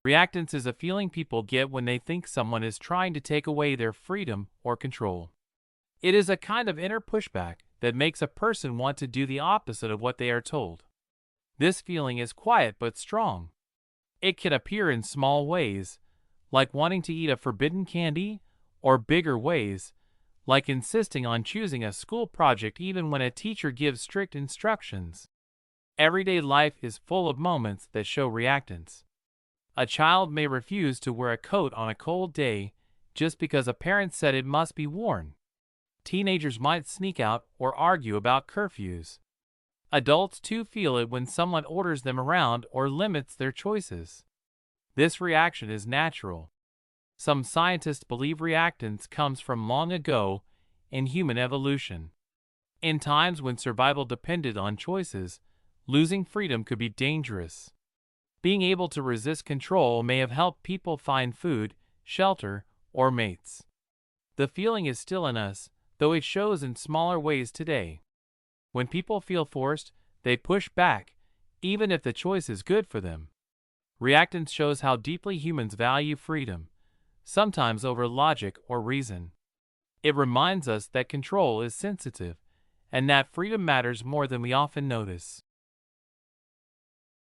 Reactance is a feeling people get when they think someone is trying to take away their freedom or control. It is a kind of inner pushback that makes a person want to do the opposite of what they are told. This feeling is quiet but strong. It can appear in small ways, like wanting to eat a forbidden candy, or bigger ways, like insisting on choosing a school project even when a teacher gives strict instructions. Everyday life is full of moments that show reactance. A child may refuse to wear a coat on a cold day just because a parent said it must be worn. Teenagers might sneak out or argue about curfews. Adults too feel it when someone orders them around or limits their choices. This reaction is natural. Some scientists believe reactance comes from long ago in human evolution. In times when survival depended on choices, losing freedom could be dangerous. Being able to resist control may have helped people find food, shelter, or mates. The feeling is still in us, though it shows in smaller ways today. When people feel forced, they push back, even if the choice is good for them. Reactance shows how deeply humans value freedom, sometimes over logic or reason. It reminds us that control is sensitive, and that freedom matters more than we often notice.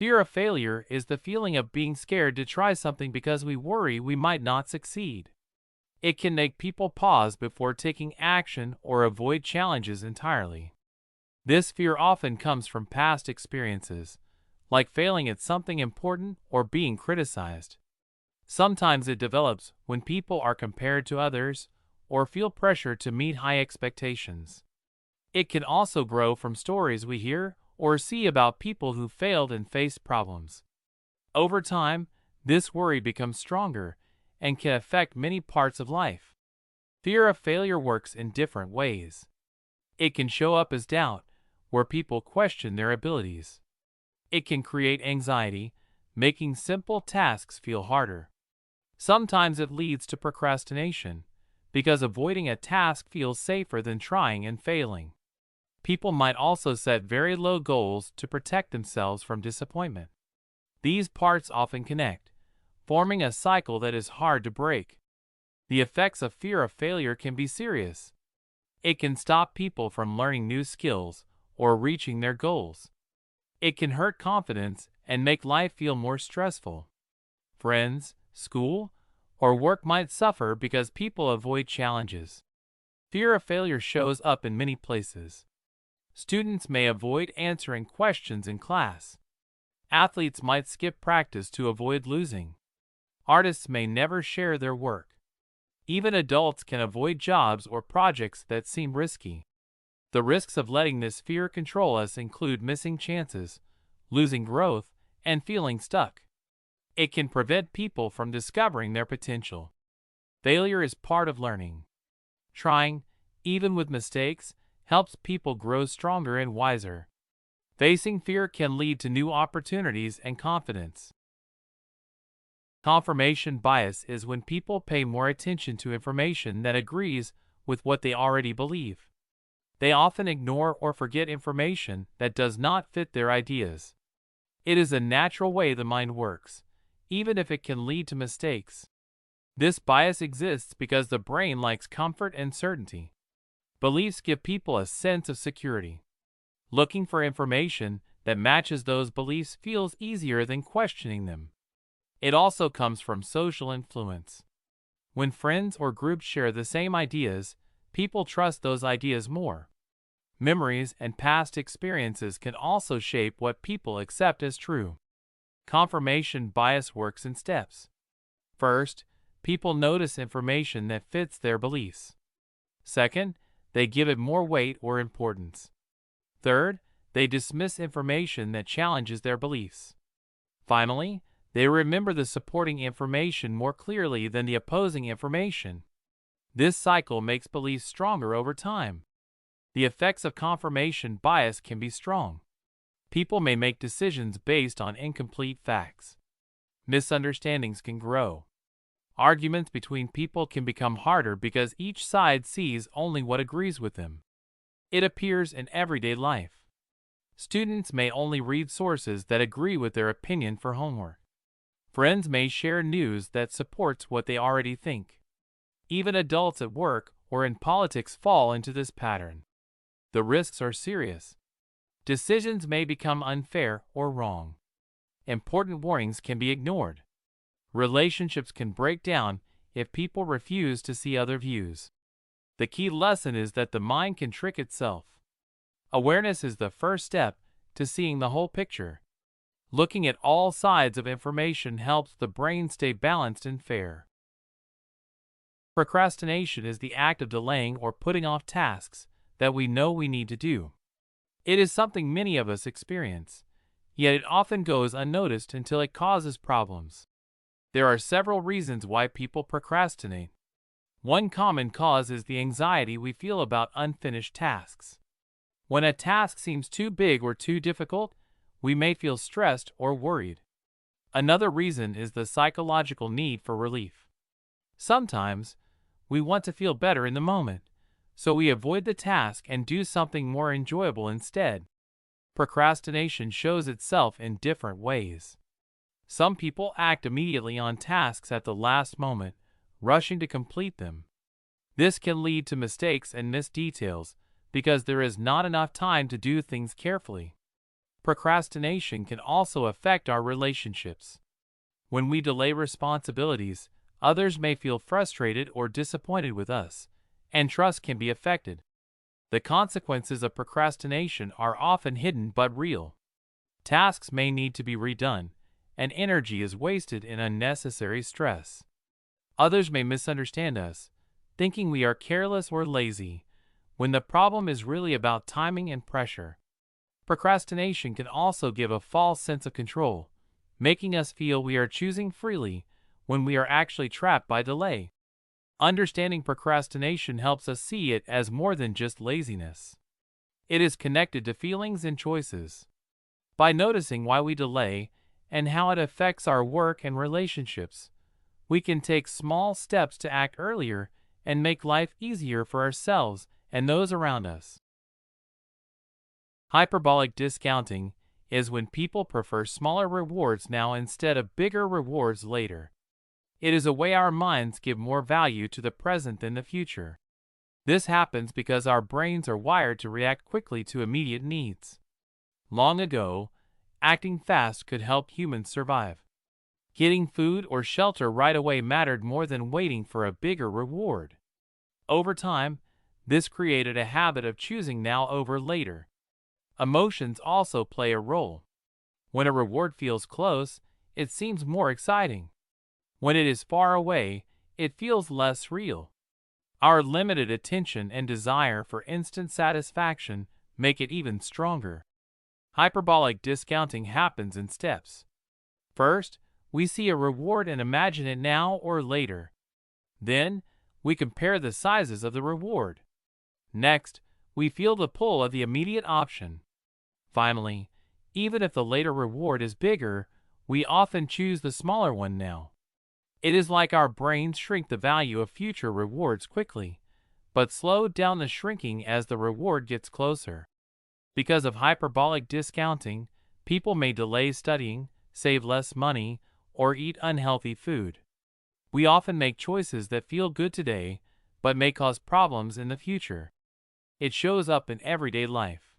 Fear of failure is the feeling of being scared to try something because we worry we might not succeed. It can make people pause before taking action or avoid challenges entirely. This fear often comes from past experiences, like failing at something important or being criticized. Sometimes it develops when people are compared to others or feel pressure to meet high expectations. It can also grow from stories we hear or see about people who failed and faced problems. Over time, this worry becomes stronger and can affect many parts of life. Fear of failure works in different ways. It can show up as doubt, where people question their abilities. It can create anxiety, making simple tasks feel harder. Sometimes it leads to procrastination, because avoiding a task feels safer than trying and failing. People might also set very low goals to protect themselves from disappointment. These parts often connect, forming a cycle that is hard to break. The effects of fear of failure can be serious. It can stop people from learning new skills or reaching their goals. It can hurt confidence and make life feel more stressful. Friends, school, or work might suffer because people avoid challenges. Fear of failure shows up in many places. Students may avoid answering questions in class. Athletes might skip practice to avoid losing. Artists may never share their work. Even adults can avoid jobs or projects that seem risky. The risks of letting this fear control us include missing chances, losing growth, and feeling stuck. It can prevent people from discovering their potential. Failure is part of learning. Trying, even with mistakes, helps people grow stronger and wiser. Facing fear can lead to new opportunities and confidence. Confirmation bias is when people pay more attention to information that agrees with what they already believe. They often ignore or forget information that does not fit their ideas. It is a natural way the mind works, even if it can lead to mistakes. This bias exists because the brain likes comfort and certainty. Beliefs give people a sense of security. Looking for information that matches those beliefs feels easier than questioning them. It also comes from social influence. When friends or groups share the same ideas, people trust those ideas more. Memories and past experiences can also shape what people accept as true. Confirmation bias works in steps. First, people notice information that fits their beliefs. Second, they give it more weight or importance. Third, they dismiss information that challenges their beliefs. Finally, they remember the supporting information more clearly than the opposing information. This cycle makes beliefs stronger over time. The effects of confirmation bias can be strong. People may make decisions based on incomplete facts. Misunderstandings can grow. Arguments between people can become harder because each side sees only what agrees with them. It appears in everyday life. Students may only read sources that agree with their opinion for homework. Friends may share news that supports what they already think. Even adults at work or in politics fall into this pattern. The risks are serious. Decisions may become unfair or wrong. Important warnings can be ignored. Relationships can break down if people refuse to see other views. The key lesson is that the mind can trick itself. Awareness is the first step to seeing the whole picture. Looking at all sides of information helps the brain stay balanced and fair. Procrastination is the act of delaying or putting off tasks that we know we need to do. It is something many of us experience, yet it often goes unnoticed until it causes problems. There are several reasons why people procrastinate. One common cause is the anxiety we feel about unfinished tasks. When a task seems too big or too difficult, we may feel stressed or worried. Another reason is the psychological need for relief. Sometimes, we want to feel better in the moment, so we avoid the task and do something more enjoyable instead. Procrastination shows itself in different ways. Some people act immediately on tasks at the last moment, rushing to complete them. This can lead to mistakes and missed details because there is not enough time to do things carefully. Procrastination can also affect our relationships. When we delay responsibilities, others may feel frustrated or disappointed with us, and trust can be affected. The consequences of procrastination are often hidden but real. Tasks may need to be redone, and energy is wasted in unnecessary stress. Others may misunderstand us, thinking we are careless or lazy, when the problem is really about timing and pressure. Procrastination can also give a false sense of control, making us feel we are choosing freely when we are actually trapped by delay. Understanding procrastination helps us see it as more than just laziness. It is connected to feelings and choices. By noticing why we delay and how it affects our work and relationships, we can take small steps to act earlier and make life easier for ourselves and those around us. Hyperbolic discounting is when people prefer smaller rewards now instead of bigger rewards later. It is a way our minds give more value to the present than the future. This happens because our brains are wired to react quickly to immediate needs. Long ago, acting fast could help humans survive. Getting food or shelter right away mattered more than waiting for a bigger reward. Over time, this created a habit of choosing now over later. Emotions also play a role. When a reward feels close, it seems more exciting. When it is far away, it feels less real. Our limited attention and desire for instant satisfaction make it even stronger. Hyperbolic discounting happens in steps. First, we see a reward and imagine it now or later. Then, we compare the sizes of the reward. Next, we feel the pull of the immediate option. Finally, even if the later reward is bigger, we often choose the smaller one now. It is like our brains shrink the value of future rewards quickly, but slow down the shrinking as the reward gets closer. Because of hyperbolic discounting, people may delay studying, save less money, or eat unhealthy food. We often make choices that feel good today, but may cause problems in the future. It shows up in everyday life.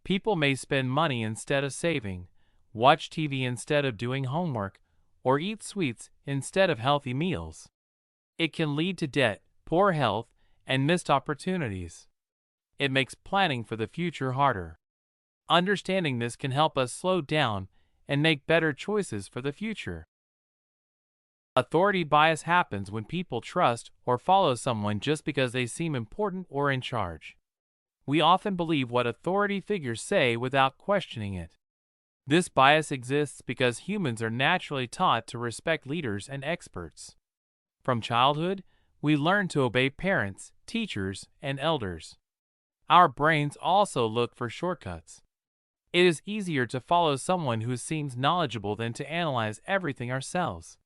People may spend money instead of saving, watch TV instead of doing homework, or eat sweets instead of healthy meals. It can lead to debt, poor health, and missed opportunities. It makes planning for the future harder. Understanding this can help us slow down and make better choices for the future. Authority bias happens when people trust or follow someone just because they seem important or in charge. We often believe what authority figures say without questioning it. This bias exists because humans are naturally taught to respect leaders and experts. From childhood, we learn to obey parents, teachers, and elders. Our brains also look for shortcuts. It is easier to follow someone who seems knowledgeable than to analyze everything ourselves.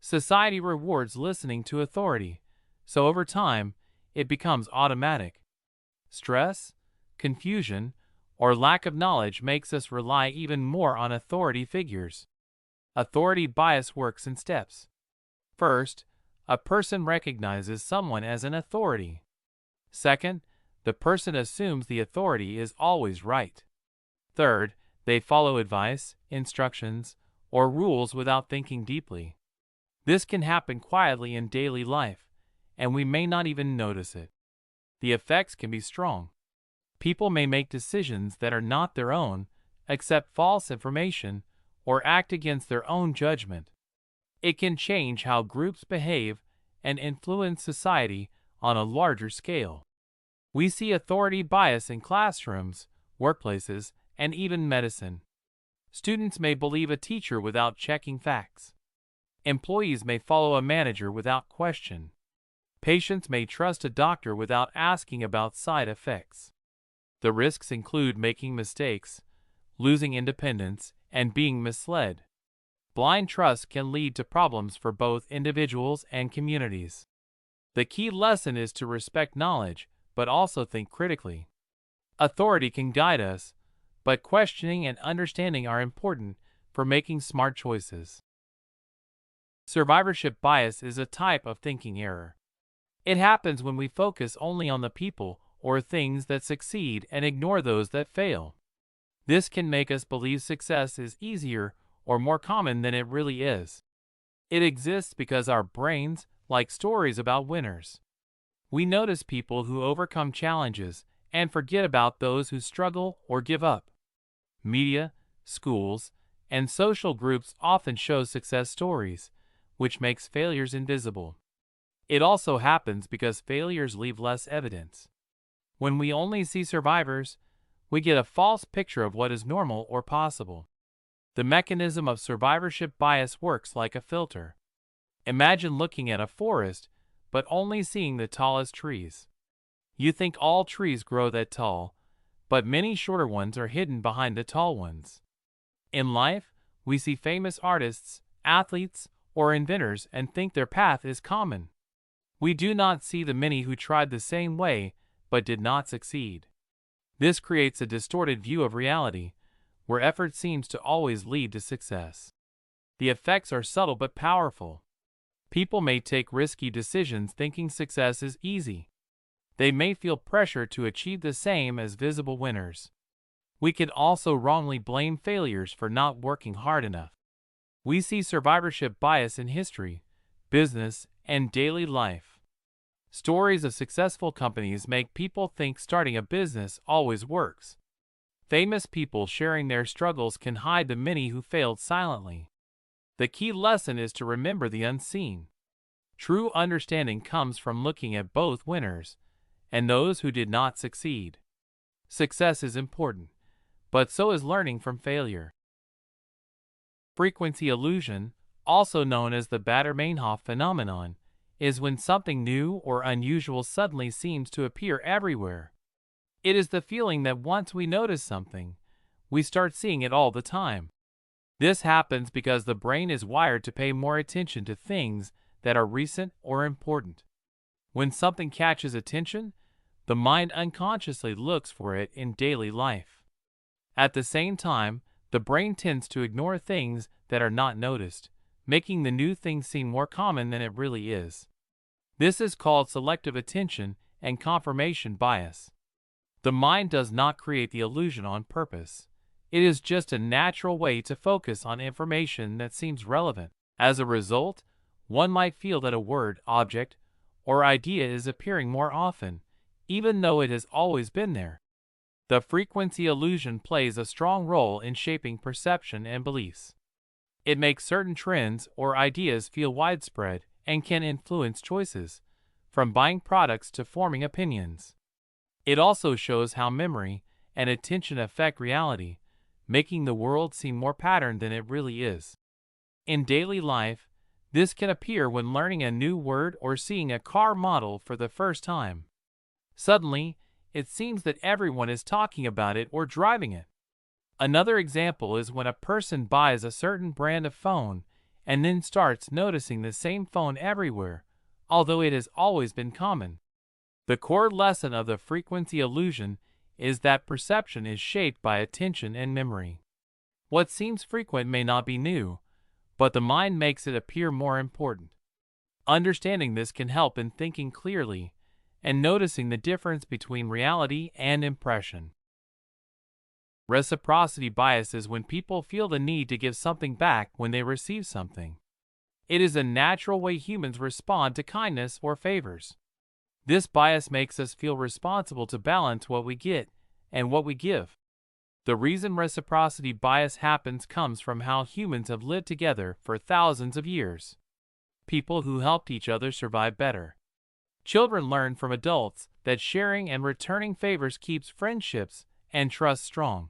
Society rewards listening to authority, so over time, it becomes automatic. Stress, confusion, or lack of knowledge makes us rely even more on authority figures. Authority bias works in steps. First, a person recognizes someone as an authority. Second, the person assumes the authority is always right. Third, they follow advice, instructions, or rules without thinking deeply. This can happen quietly in daily life, and we may not even notice it. The effects can be strong. People may make decisions that are not their own, accept false information, or act against their own judgment. It can change how groups behave and influence society on a larger scale. We see authority bias in classrooms, workplaces, and even medicine. Students may believe a teacher without checking facts. Employees may follow a manager without question. Patients may trust a doctor without asking about side effects. The risks include making mistakes, losing independence, and being misled. Blind trust can lead to problems for both individuals and communities. The key lesson is to respect knowledge, but also think critically. Authority can guide us, but questioning and understanding are important for making smart choices. Survivorship bias is a type of thinking error. It happens when we focus only on the people or things that succeed and ignore those that fail. This can make us believe success is easier or more common than it really is. It exists because our brains like stories about winners. We notice people who overcome challenges and forget about those who struggle or give up. Media, schools, and social groups often show success stories, which makes failures invisible. It also happens because failures leave less evidence. When we only see survivors, we get a false picture of what is normal or possible. The mechanism of survivorship bias works like a filter. Imagine looking at a forest, but only seeing the tallest trees. You think all trees grow that tall, but many shorter ones are hidden behind the tall ones. In life, we see famous artists, athletes, or inventors and think their path is common. We do not see the many who tried the same way but did not succeed. This creates a distorted view of reality, where effort seems to always lead to success. The effects are subtle but powerful. People may take risky decisions thinking success is easy. They may feel pressure to achieve the same as visible winners. We can also wrongly blame failures for not working hard enough. We see survivorship bias in history, business, and daily life. Stories of successful companies make people think starting a business always works. Famous people sharing their struggles can hide the many who failed silently. The key lesson is to remember the unseen. True understanding comes from looking at both winners and those who did not succeed. Success is important, but so is learning from failure. Frequency illusion, also known as the Baader-Meinhof phenomenon, is when something new or unusual suddenly seems to appear everywhere. It is the feeling that once we notice something, we start seeing it all the time. This happens because the brain is wired to pay more attention to things that are recent or important. When something catches attention, the mind unconsciously looks for it in daily life. At the same time, the brain tends to ignore things that are not noticed, making the new thing seem more common than it really is. This is called selective attention and confirmation bias. The mind does not create the illusion on purpose. It is just a natural way to focus on information that seems relevant. As a result, one might feel that a word, object, or idea is appearing more often, even though it has always been there. The frequency illusion plays a strong role in shaping perception and beliefs. It makes certain trends or ideas feel widespread and can influence choices, from buying products to forming opinions. It also shows how memory and attention affect reality, making the world seem more patterned than it really is. In daily life, this can appear when learning a new word or seeing a car model for the first time. Suddenly, it seems that everyone is talking about it or driving it. Another example is when a person buys a certain brand of phone and then starts noticing the same phone everywhere, although it has always been common. The core lesson of the frequency illusion is that perception is shaped by attention and memory. What seems frequent may not be new, but the mind makes it appear more important. Understanding this can help in thinking clearly and noticing the difference between reality and impression. Reciprocity bias is when people feel the need to give something back when they receive something. It is a natural way humans respond to kindness or favors. This bias makes us feel responsible to balance what we get and what we give. The reason reciprocity bias happens comes from how humans have lived together for thousands of years. People who helped each other survive better. Children learn from adults that sharing and returning favors keeps friendships and trust strong.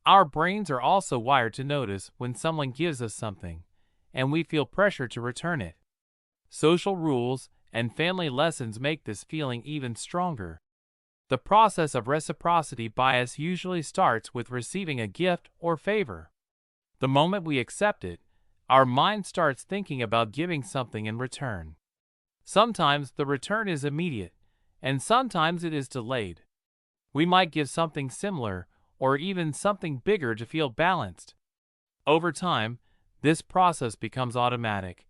Our brains are also wired to notice when someone gives us something, and we feel pressure to return it. Social rules and family lessons make this feeling even stronger. The process of reciprocity bias usually starts with receiving a gift or favor. The moment we accept it, our mind starts thinking about giving something in return. Sometimes the return is immediate, and sometimes it is delayed. We might give something similar or even something bigger to feel balanced. Over time, this process becomes automatic,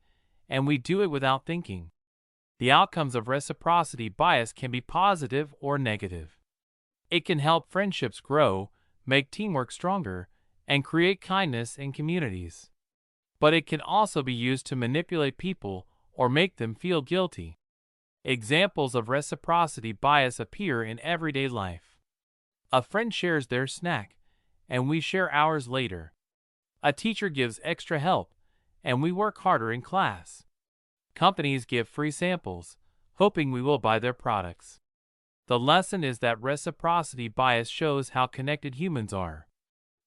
and we do it without thinking. The outcomes of reciprocity bias can be positive or negative. It can help friendships grow, make teamwork stronger, and create kindness in communities. But it can also be used to manipulate people or make them feel guilty. Examples of reciprocity bias appear in everyday life. A friend shares their snack, and we share ours later. A teacher gives extra help, and we work harder in class. Companies give free samples, hoping we will buy their products. The lesson is that reciprocity bias shows how connected humans are.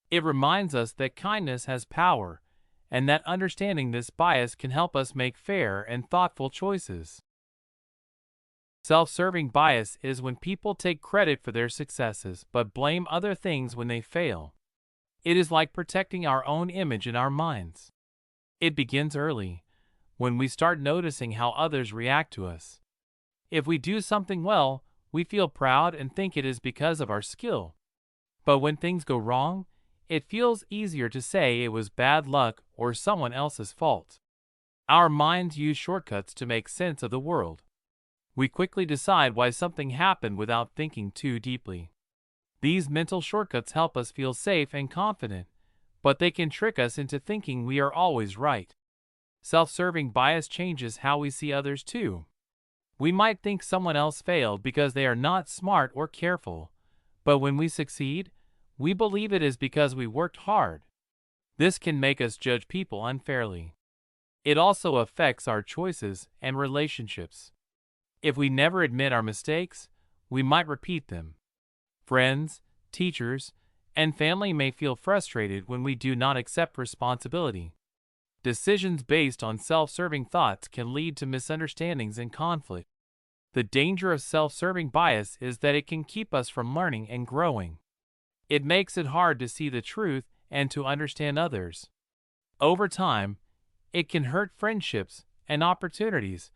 It reminds us that kindness has power, and that understanding this bias can help us make fair and thoughtful choices. Self-serving bias is when people take credit for their successes but blame other things when they fail. It is like protecting our own image in our minds. It begins early, when we start noticing how others react to us. If we do something well, we feel proud and think it is because of our skill. But when things go wrong, it feels easier to say it was bad luck or someone else's fault. Our minds use shortcuts to make sense of the world. We quickly decide why something happened without thinking too deeply. These mental shortcuts help us feel safe and confident, but they can trick us into thinking we are always right. Self-serving bias changes how we see others too. We might think someone else failed because they are not smart or careful, but when we succeed, we believe it is because we worked hard. This can make us judge people unfairly. It also affects our choices and relationships. If we never admit our mistakes, we might repeat them. Friends, teachers, and family may feel frustrated when we do not accept responsibility. Decisions based on self-serving thoughts can lead to misunderstandings and conflict. The danger of self-serving bias is that it can keep us from learning and growing. It makes it hard to see the truth and to understand others. Over time, it can hurt friendships and opportunities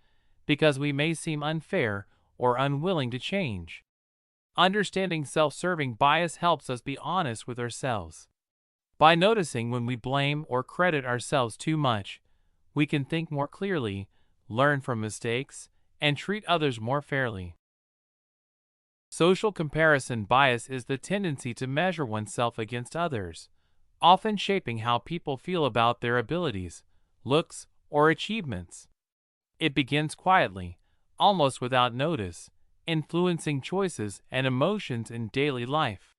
because we may seem unfair or unwilling to change. Understanding self-serving bias helps us be honest with ourselves. By noticing when we blame or credit ourselves too much, we can think more clearly, learn from mistakes, and treat others more fairly. Social comparison bias is the tendency to measure oneself against others, often shaping how people feel about their abilities, looks, or achievements. It begins quietly, almost without notice, influencing choices and emotions in daily life.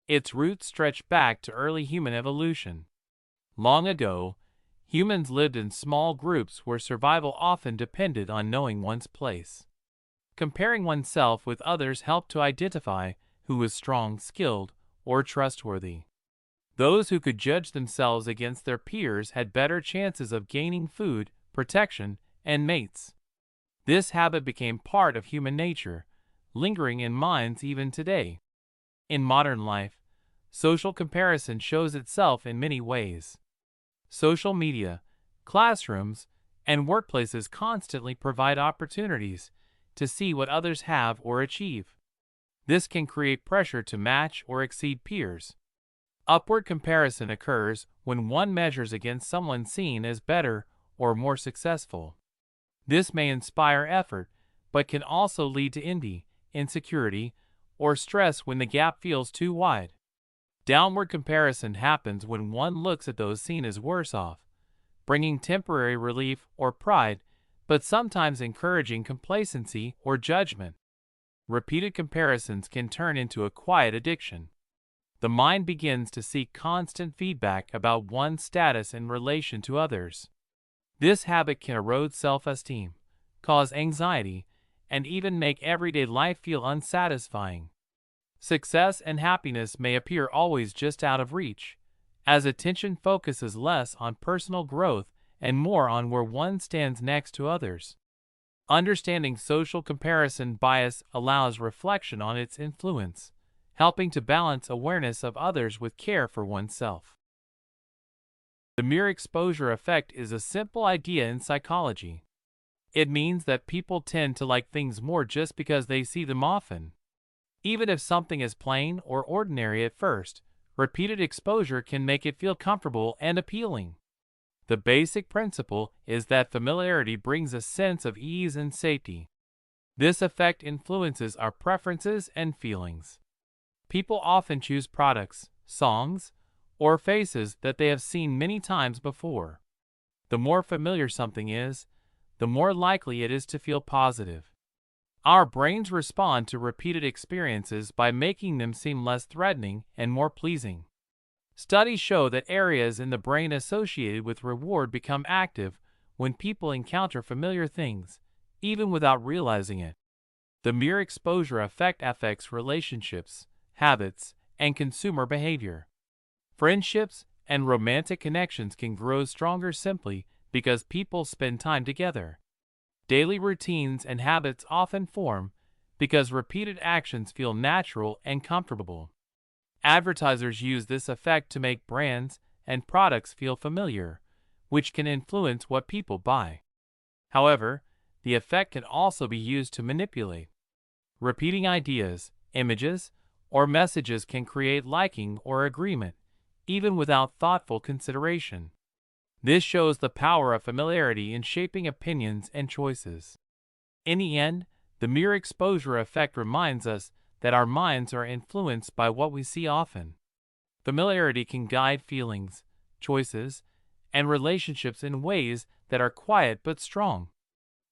Its roots stretch back to early human evolution. Long ago, humans lived in small groups where survival often depended on knowing one's place. Comparing oneself with others helped to identify who was strong, skilled, or trustworthy. Those who could judge themselves against their peers had better chances of gaining food, protection, and mates. This habit became part of human nature, lingering in minds even today. In modern life, social comparison shows itself in many ways. Social media, classrooms, and workplaces constantly provide opportunities to see what others have or achieve. This can create pressure to match or exceed peers. Upward comparison occurs when one measures against someone seen as better or more successful. This may inspire effort, but can also lead to envy, insecurity, or stress when the gap feels too wide. Downward comparison happens when one looks at those seen as worse off, bringing temporary relief or pride, but sometimes encouraging complacency or judgment. Repeated comparisons can turn into a quiet addiction. The mind begins to seek constant feedback about one's status in relation to others. This habit can erode self-esteem, cause anxiety, and even make everyday life feel unsatisfying. Success and happiness may appear always just out of reach, as attention focuses less on personal growth and more on where one stands next to others. Understanding social comparison bias allows reflection on its influence, helping to balance awareness of others with care for oneself. The mere exposure effect is a simple idea in psychology. It means that people tend to like things more just because they see them often. Even if something is plain or ordinary at first, repeated exposure can make it feel comfortable and appealing. The basic principle is that familiarity brings a sense of ease and safety. This effect influences our preferences and feelings. People often choose products, songs, or faces that they have seen many times before. The more familiar something is, the more likely it is to feel positive. Our brains respond to repeated experiences by making them seem less threatening and more pleasing. Studies show that areas in the brain associated with reward become active when people encounter familiar things, even without realizing it. The mere exposure effect affects relationships, habits, and consumer behavior. Friendships and romantic connections can grow stronger simply because people spend time together. Daily routines and habits often form because repeated actions feel natural and comfortable. Advertisers use this effect to make brands and products feel familiar, which can influence what people buy. However, the effect can also be used to manipulate. Repeating ideas, images, or messages can create liking or agreement, even without thoughtful consideration. This shows the power of familiarity in shaping opinions and choices. In the end, the mere exposure effect reminds us that our minds are influenced by what we see often. Familiarity can guide feelings, choices, and relationships in ways that are quiet but strong.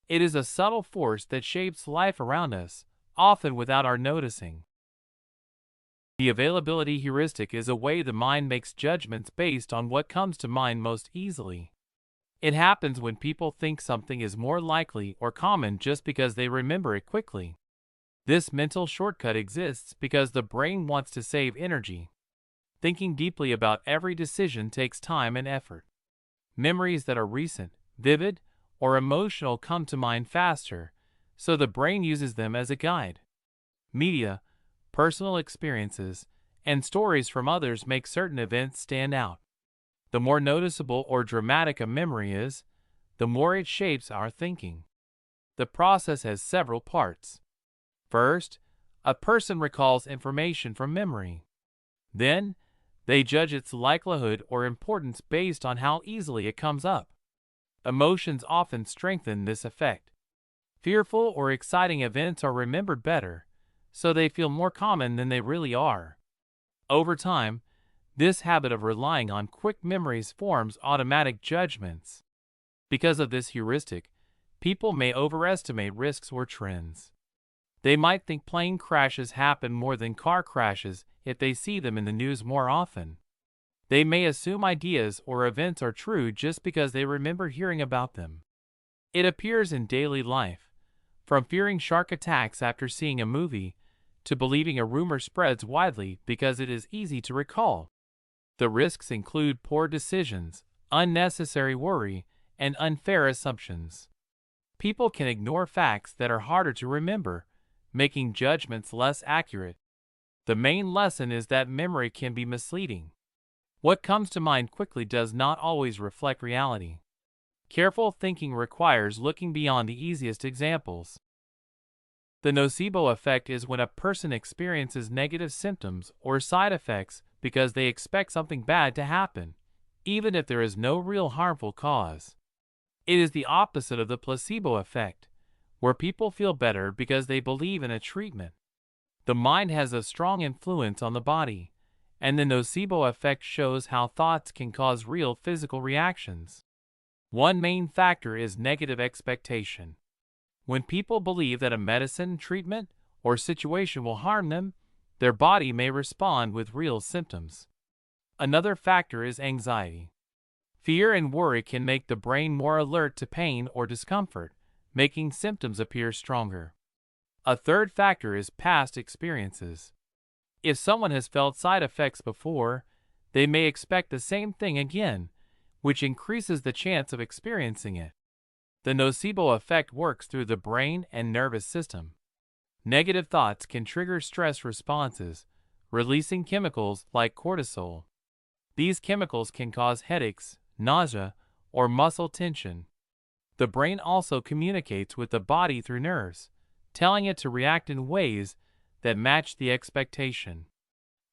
It is a subtle force that shapes life around us, often without our noticing. The availability heuristic is a way the mind makes judgments based on what comes to mind most easily. It happens when people think something is more likely or common just because they remember it quickly. This mental shortcut exists because the brain wants to save energy. Thinking deeply about every decision takes time and effort. Memories that are recent, vivid, or emotional come to mind faster, so the brain uses them as a guide. Media, personal experiences, and stories from others make certain events stand out. The more noticeable or dramatic a memory is, the more it shapes our thinking. The process has several parts. First, a person recalls information from memory. Then, they judge its likelihood or importance based on how easily it comes up. Emotions often strengthen this effect. Fearful or exciting events are remembered better, so they feel more common than they really are. Over time, this habit of relying on quick memories forms automatic judgments. Because of this heuristic, people may overestimate risks or trends. They might think plane crashes happen more than car crashes if they see them in the news more often. They may assume ideas or events are true just because they remember hearing about them. It appears in daily life, from fearing shark attacks after seeing a movie to believing a rumor spreads widely because it is easy to recall. The risks include poor decisions, unnecessary worry, and unfair assumptions. People can ignore facts that are harder to remember, making judgments less accurate. The main lesson is that memory can be misleading. What comes to mind quickly does not always reflect reality. Careful thinking requires looking beyond the easiest examples. The nocebo effect is when a person experiences negative symptoms or side effects because they expect something bad to happen, even if there is no real harmful cause. It is the opposite of the placebo effect, where people feel better because they believe in a treatment. The mind has a strong influence on the body, and the nocebo effect shows how thoughts can cause real physical reactions. One main factor is negative expectation. When people believe that a medicine, treatment, or situation will harm them, their body may respond with real symptoms. Another factor is anxiety. Fear and worry can make the brain more alert to pain or discomfort, making symptoms appear stronger. A third factor is past experiences. If someone has felt side effects before, they may expect the same thing again, which increases the chance of experiencing it. The nocebo effect works through the brain and nervous system. Negative thoughts can trigger stress responses, releasing chemicals like cortisol. These chemicals can cause headaches, nausea, or muscle tension. The brain also communicates with the body through nerves, telling it to react in ways that match the expectation.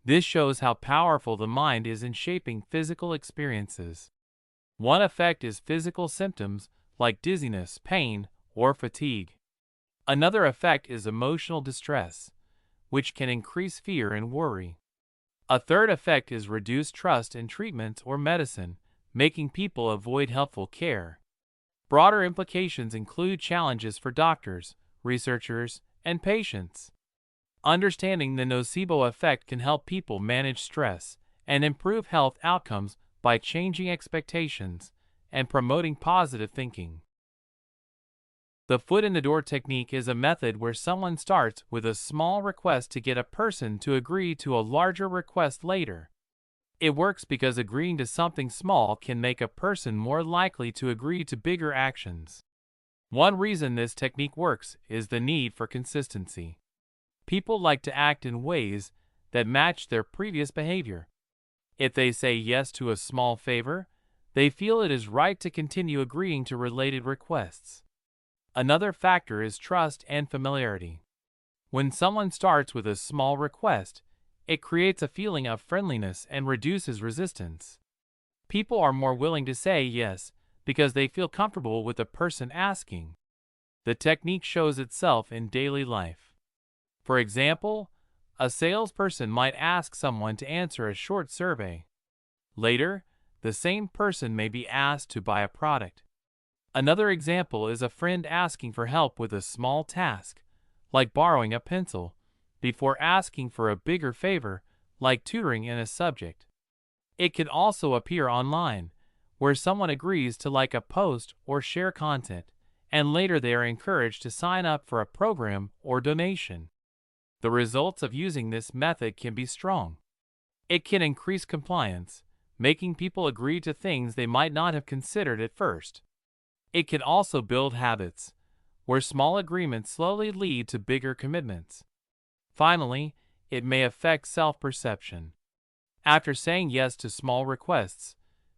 This shows how powerful the mind is in shaping physical experiences. One effect is physical symptoms like dizziness, pain, or fatigue. Another effect is emotional distress, which can increase fear and worry. A third effect is reduced trust in treatments or medicine, making people avoid helpful care. Broader implications include challenges for doctors, researchers, and patients. Understanding the nocebo effect can help people manage stress and improve health outcomes by changing expectations and promoting positive thinking. The foot in the door technique is a method where someone starts with a small request to get a person to agree to a larger request later. It works because agreeing to something small can make a person more likely to agree to bigger actions. One reason this technique works is the need for consistency. People like to act in ways that match their previous behavior. If they say yes to a small favor, they feel it is right to continue agreeing to related requests. Another factor is trust and familiarity. When someone starts with a small request, it creates a feeling of friendliness and reduces resistance. People are more willing to say yes because they feel comfortable with the person asking. The technique shows itself in daily life. For example, a salesperson might ask someone to answer a short survey. Later, the same person may be asked to buy a product. Another example is a friend asking for help with a small task, like borrowing a pencil, before asking for a bigger favor, like tutoring in a subject. It can also appear online, where someone agrees to like a post or share content, and later they are encouraged to sign up for a program or donation. The results of using this method can be strong. It can increase compliance, making people agree to things they might not have considered at first. It can also build habits, where small agreements slowly lead to bigger commitments. Finally, it may affect self-perception. After saying yes to small requests,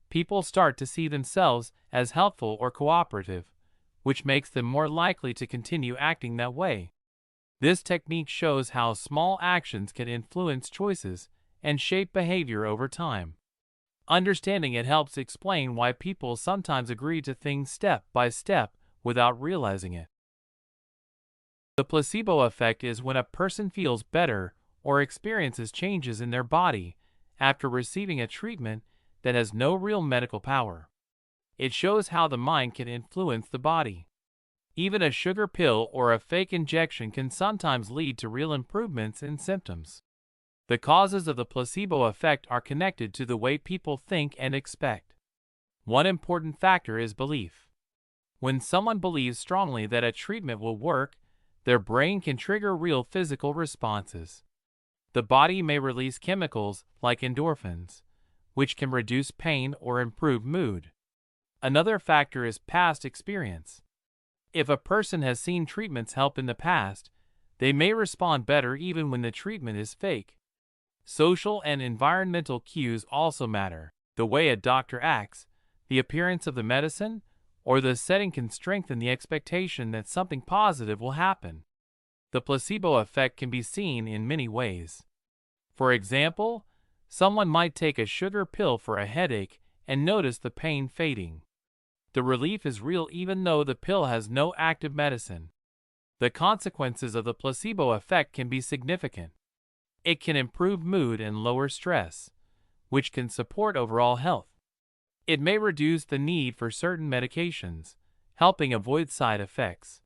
people start to see themselves as helpful or cooperative, which makes them more likely to continue acting that way. This technique shows how small actions can influence choices and shape behavior over time. Understanding it helps explain why people sometimes agree to things step by step without realizing it. The placebo effect is when a person feels better or experiences changes in their body after receiving a treatment that has no real medical power. It shows how the mind can influence the body. Even a sugar pill or a fake injection can sometimes lead to real improvements in symptoms. The causes of the placebo effect are connected to the way people think and expect. One important factor is belief. When someone believes strongly that a treatment will work, their brain can trigger real physical responses. The body may release chemicals like endorphins, which can reduce pain or improve mood. Another factor is past experience. If a person has seen treatments help in the past, they may respond better even when the treatment is fake. Social and environmental cues also matter. The way a doctor acts, the appearance of the medicine, or the setting can strengthen the expectation that something positive will happen. The placebo effect can be seen in many ways. For example, someone might take a sugar pill for a headache and notice the pain fading. The relief is real even though the pill has no active medicine. The consequences of the placebo effect can be significant. It can improve mood and lower stress, which can support overall health. It may reduce the need for certain medications, helping avoid side effects.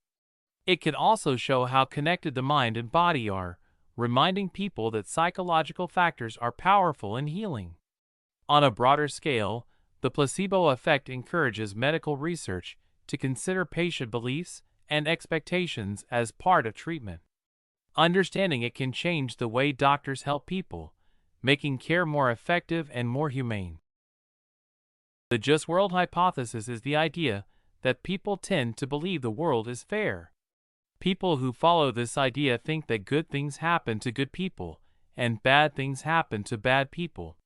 It can also show how connected the mind and body are, reminding people that psychological factors are powerful in healing. On a broader scale, the placebo effect encourages medical research to consider patient beliefs and expectations as part of treatment. Understanding it can change the way doctors help people, making care more effective and more humane. The just world hypothesis is the idea that people tend to believe the world is fair. People who follow this idea think that good things happen to good people and bad things happen to bad people.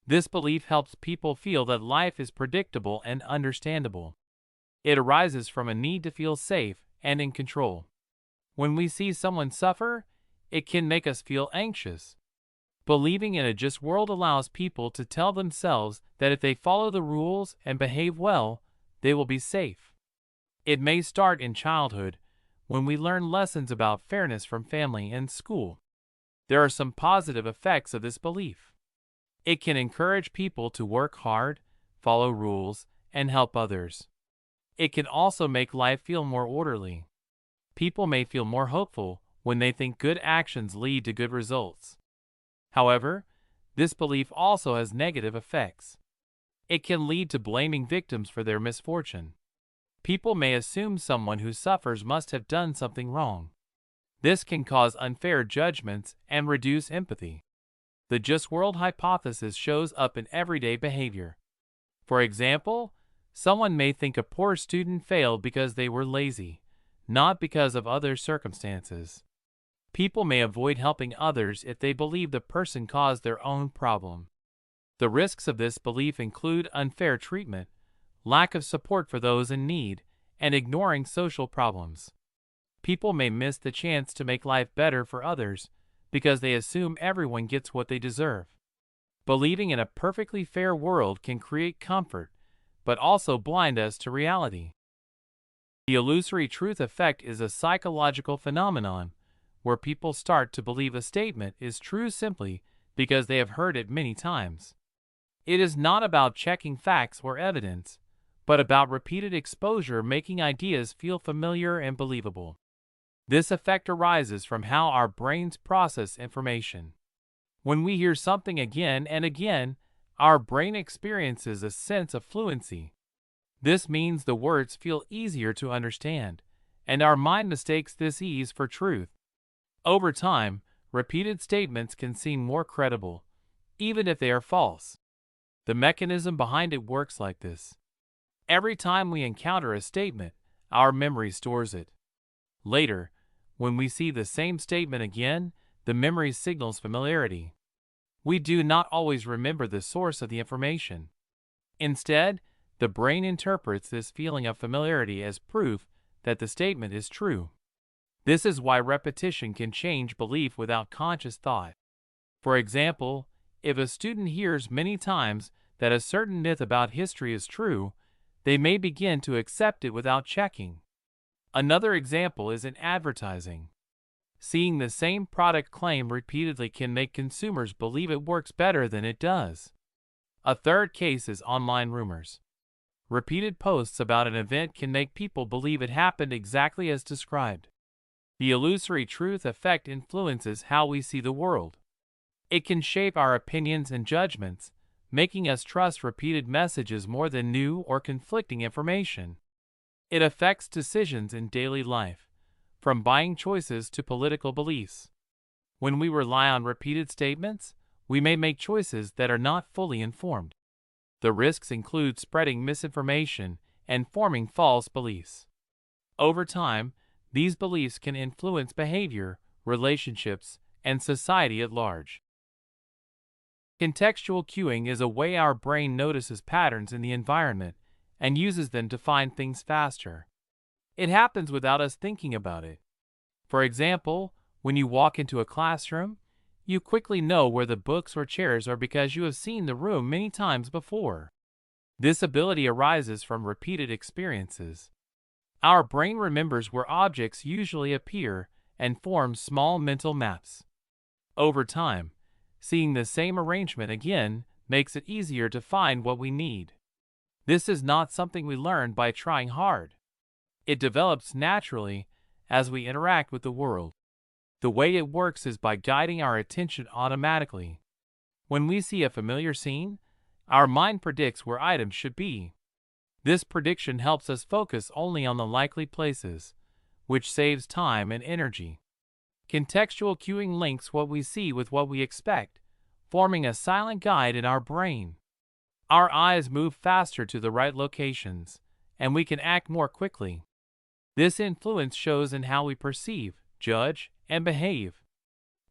This belief helps people feel that life is predictable and understandable. It arises from a need to feel safe and in control. When we see someone suffer, it can make us feel anxious. Believing in a just world allows people to tell themselves that if they follow the rules and behave well, they will be safe. It may start in childhood, when we learn lessons about fairness from family and school. There are some positive effects of this belief. It can encourage people to work hard, follow rules, and help others. It can also make life feel more orderly. People may feel more hopeful when they think good actions lead to good results. However, this belief also has negative effects. It can lead to blaming victims for their misfortune. People may assume someone who suffers must have done something wrong. This can cause unfair judgments and reduce empathy. The just world hypothesis shows up in everyday behavior. For example, someone may think a poor student failed because they were lazy, not because of other circumstances. People may avoid helping others if they believe the person caused their own problem. The risks of this belief include unfair treatment, lack of support for those in need, and ignoring social problems. People may miss the chance to make life better for others because they assume everyone gets what they deserve. Believing in a perfectly fair world can create comfort, but also blind us to reality. The illusory truth effect is a psychological phenomenon where people start to believe a statement is true simply because they have heard it many times. It is not about checking facts or evidence, but about repeated exposure making ideas feel familiar and believable. This effect arises from how our brains process information. When we hear something again and again, our brain experiences a sense of fluency. This means the words feel easier to understand, and our mind mistakes this ease for truth. Over time, repeated statements can seem more credible, even if they are false. The mechanism behind it works like this. Every time we encounter a statement, our memory stores it. Later, when we see the same statement again, the memory signals familiarity. We do not always remember the source of the information. Instead, the brain interprets this feeling of familiarity as proof that the statement is true. This is why repetition can change belief without conscious thought. For example, if a student hears many times that a certain myth about history is true, they may begin to accept it without checking. Another example is in advertising. Seeing the same product claim repeatedly can make consumers believe it works better than it does. A third case is online rumors. Repeated posts about an event can make people believe it happened exactly as described. The illusory truth effect influences how we see the world. It can shape our opinions and judgments, making us trust repeated messages more than new or conflicting information. It affects decisions in daily life, from buying choices to political beliefs. When we rely on repeated statements, we may make choices that are not fully informed. The risks include spreading misinformation and forming false beliefs. Over time, these beliefs can influence behavior, relationships, and society at large. Contextual cueing is a way our brain notices patterns in the environment and uses them to find things faster. It happens without us thinking about it. For example, when you walk into a classroom, you quickly know where the books or chairs are because you have seen the room many times before. This ability arises from repeated experiences. Our brain remembers where objects usually appear and forms small mental maps. Over time, seeing the same arrangement again makes it easier to find what we need. This is not something we learn by trying hard. It develops naturally as we interact with the world. The way it works is by guiding our attention automatically. When we see a familiar scene, our mind predicts where items should be. This prediction helps us focus only on the likely places, which saves time and energy. Contextual cueing links what we see with what we expect, forming a silent guide in our brain. Our eyes move faster to the right locations, and we can act more quickly. This influence shows in how we perceive, judge, and behave.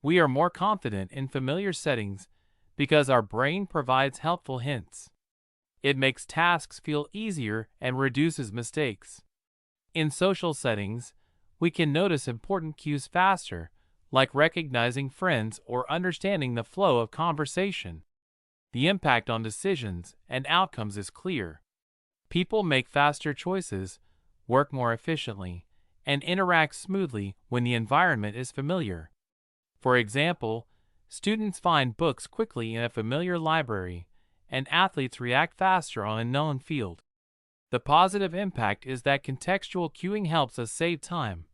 We are more confident in familiar settings because our brain provides helpful hints. It makes tasks feel easier and reduces mistakes. In social settings, we can notice important cues faster, like recognizing friends or understanding the flow of conversation. The impact on decisions and outcomes is clear. People make faster choices, work more efficiently, and interact smoothly when the environment is familiar. For example, students find books quickly in a familiar library, and athletes react faster on a known field. The positive impact is that contextual cueing helps us save time,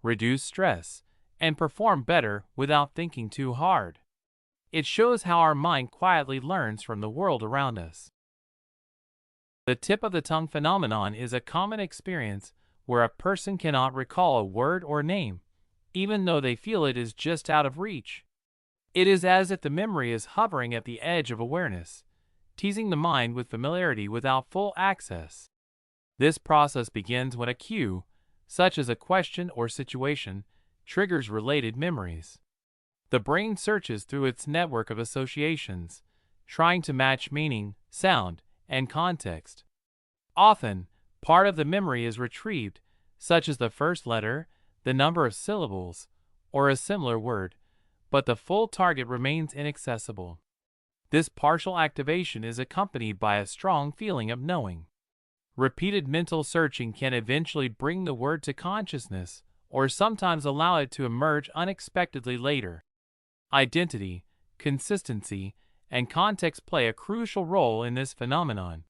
reduce stress, and perform better without thinking too hard. It shows how our mind quietly learns from the world around us. The tip of the tongue phenomenon is a common experience where a person cannot recall a word or name, even though they feel it is just out of reach. It is as if the memory is hovering at the edge of awareness, teasing the mind with familiarity without full access. This process begins when a cue, such as a question or situation, triggers related memories. The brain searches through its network of associations, trying to match meaning, sound, and context. Often, part of the memory is retrieved, such as the first letter, the number of syllables, or a similar word, but the full target remains inaccessible. This partial activation is accompanied by a strong feeling of knowing. Repeated mental searching can eventually bring the word to consciousness, or sometimes allow it to emerge unexpectedly later. Identity, consistency, and context play a crucial role in this phenomenon.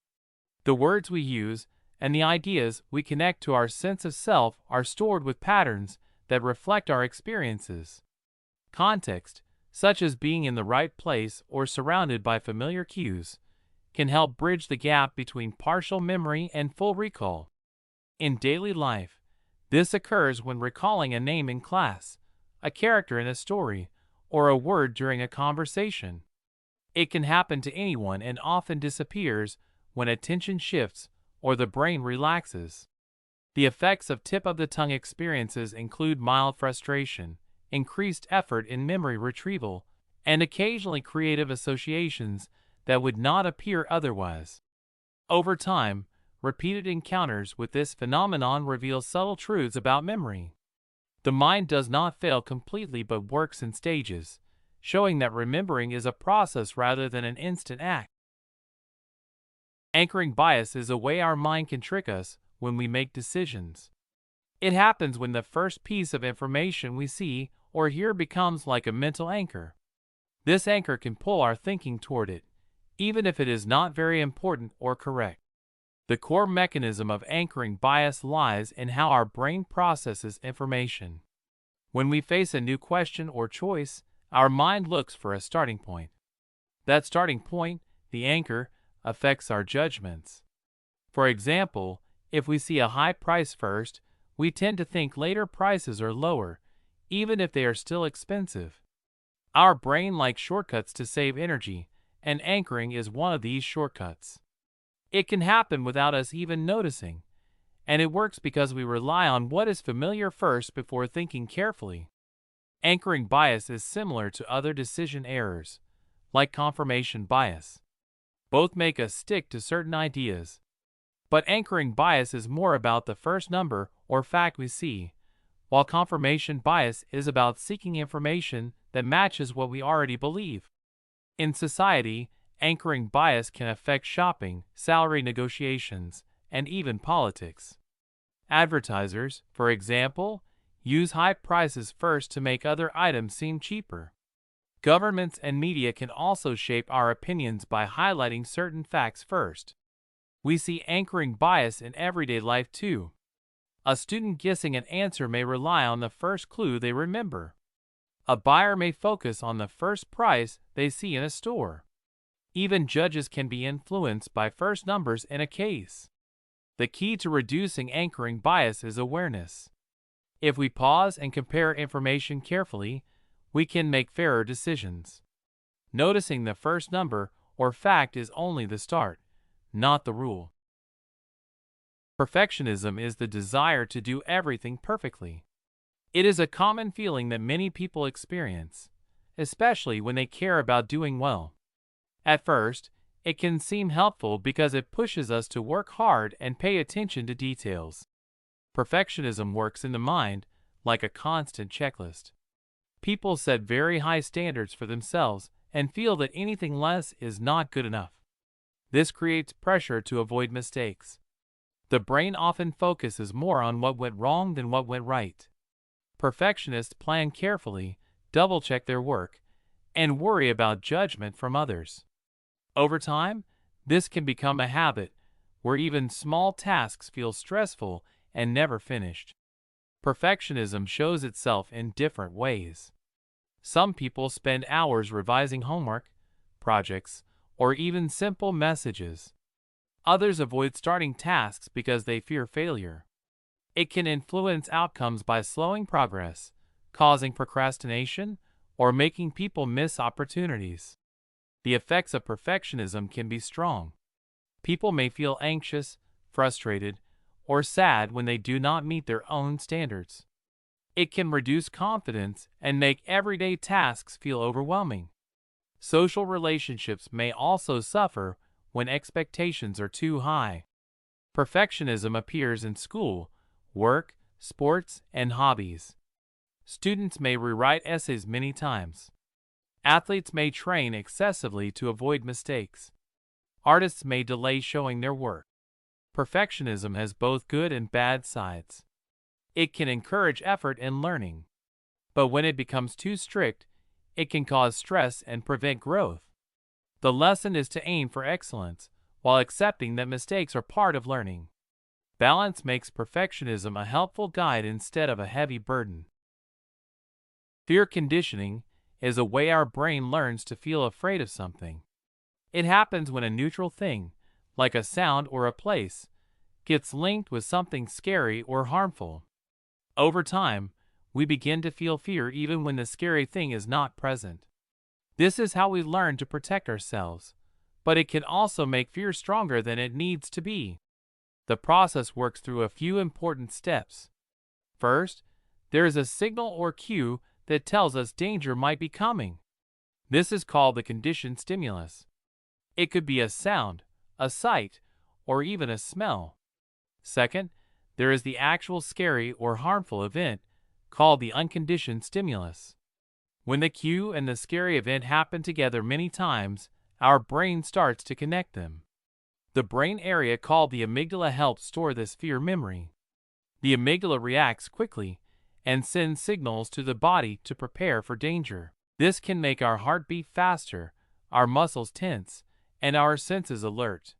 The words we use and the ideas we connect to our sense of self are stored with patterns that reflect our experiences. Context, such as being in the right place or surrounded by familiar cues, can help bridge the gap between partial memory and full recall. In daily life, this occurs when recalling a name in class, a character in a story, or a word during a conversation. It can happen to anyone and often disappears when attention shifts or the brain relaxes. The effects of tip-of-the-tongue experiences include mild frustration, increased effort in memory retrieval, and occasionally creative associations that would not appear otherwise. Over time, repeated encounters with this phenomenon reveal subtle truths about memory. The mind does not fail completely but works in stages, showing that remembering is a process rather than an instant act. Anchoring bias is a way our mind can trick us when we make decisions. It happens when the first piece of information we see or hear becomes like a mental anchor. This anchor can pull our thinking toward it, even if it is not very important or correct. The core mechanism of anchoring bias lies in how our brain processes information. When we face a new question or choice, our mind looks for a starting point. That starting point, the anchor, affects our judgments. For example, if we see a high price first, we tend to think later prices are lower, even if they are still expensive. Our brain likes shortcuts to save energy, and anchoring is one of these shortcuts. It can happen without us even noticing, and it works because we rely on what is familiar first before thinking carefully. Anchoring bias is similar to other decision errors, like confirmation bias. Both make us stick to certain ideas. But anchoring bias is more about the first number or fact we see, while confirmation bias is about seeking information that matches what we already believe. In society, anchoring bias can affect shopping, salary negotiations, and even politics. Advertisers, for example, use high prices first to make other items seem cheaper. Governments and media can also shape our opinions by highlighting certain facts first. We see anchoring bias in everyday life too. A student guessing an answer may rely on the first clue they remember. A buyer may focus on the first price they see in a store. Even judges can be influenced by first numbers in a case. The key to reducing anchoring bias is awareness. If we pause and compare information carefully, we can make fairer decisions. Noticing the first number or fact is only the start, not the rule. Perfectionism is the desire to do everything perfectly. It is a common feeling that many people experience, especially when they care about doing well. At first, it can seem helpful because it pushes us to work hard and pay attention to details. Perfectionism works in the mind like a constant checklist. People set very high standards for themselves and feel that anything less is not good enough. This creates pressure to avoid mistakes. The brain often focuses more on what went wrong than what went right. Perfectionists plan carefully, double-check their work, and worry about judgment from others. Over time, this can become a habit where even small tasks feel stressful and never finished. Perfectionism shows itself in different ways. Some people spend hours revising homework, projects, or even simple messages. Others avoid starting tasks because they fear failure. It can influence outcomes by slowing progress, causing procrastination, or making people miss opportunities. The effects of perfectionism can be strong. People may feel anxious, frustrated, or sad when they do not meet their own standards. It can reduce confidence and make everyday tasks feel overwhelming. Social relationships may also suffer when expectations are too high. Perfectionism appears in school, work, sports, and hobbies. Students may rewrite essays many times. Athletes may train excessively to avoid mistakes. Artists may delay showing their work. Perfectionism has both good and bad sides. It can encourage effort and learning. But when it becomes too strict, it can cause stress and prevent growth. The lesson is to aim for excellence, while accepting that mistakes are part of learning. Balance makes perfectionism a helpful guide instead of a heavy burden. Fear conditioning is a way our brain learns to feel afraid of something. It happens when a neutral thing, like a sound or a place, gets linked with something scary or harmful. Over time, we begin to feel fear even when the scary thing is not present. This is how we learn to protect ourselves, but it can also make fear stronger than it needs to be. The process works through a few important steps. First, there is a signal or cue that tells us danger might be coming. This is called the conditioned stimulus. It could be a sound, a sight, or even a smell. Second, there is the actual scary or harmful event, called the unconditioned stimulus. When the cue and the scary event happen together many times, our brain starts to connect them. The brain area called the amygdala helps store this fear memory. The amygdala reacts quickly and sends signals to the body to prepare for danger. This can make our heart beat faster, our muscles tense, and our senses alert.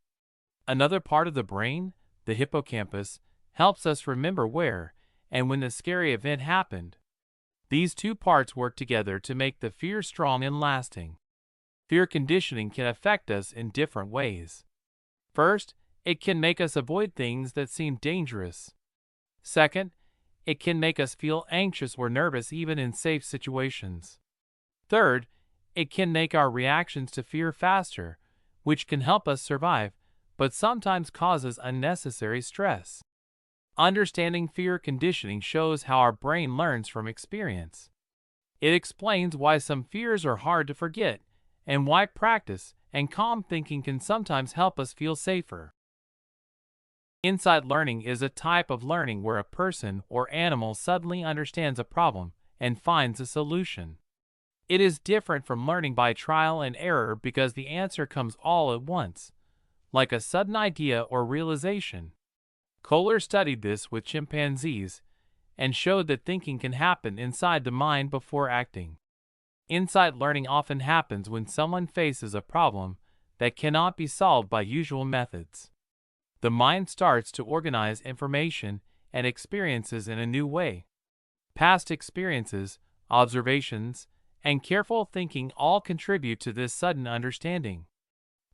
Another part of the brain, the hippocampus, helps us remember where and when the scary event happened. These two parts work together to make the fear strong and lasting. Fear conditioning can affect us in different ways. First, it can make us avoid things that seem dangerous. Second, it can make us feel anxious or nervous even in safe situations. Third, it can make our reactions to fear faster, which can help us survive, but sometimes causes unnecessary stress. Understanding fear conditioning shows how our brain learns from experience. It explains why some fears are hard to forget and why practice and calm thinking can sometimes help us feel safer. Insight learning is a type of learning where a person or animal suddenly understands a problem and finds a solution. It is different from learning by trial and error because the answer comes all at once, like a sudden idea or realization. Kohler studied this with chimpanzees and showed that thinking can happen inside the mind before acting. Insight learning often happens when someone faces a problem that cannot be solved by usual methods. The mind starts to organize information and experiences in a new way. Past experiences, observations, and careful thinking all contribute to this sudden understanding.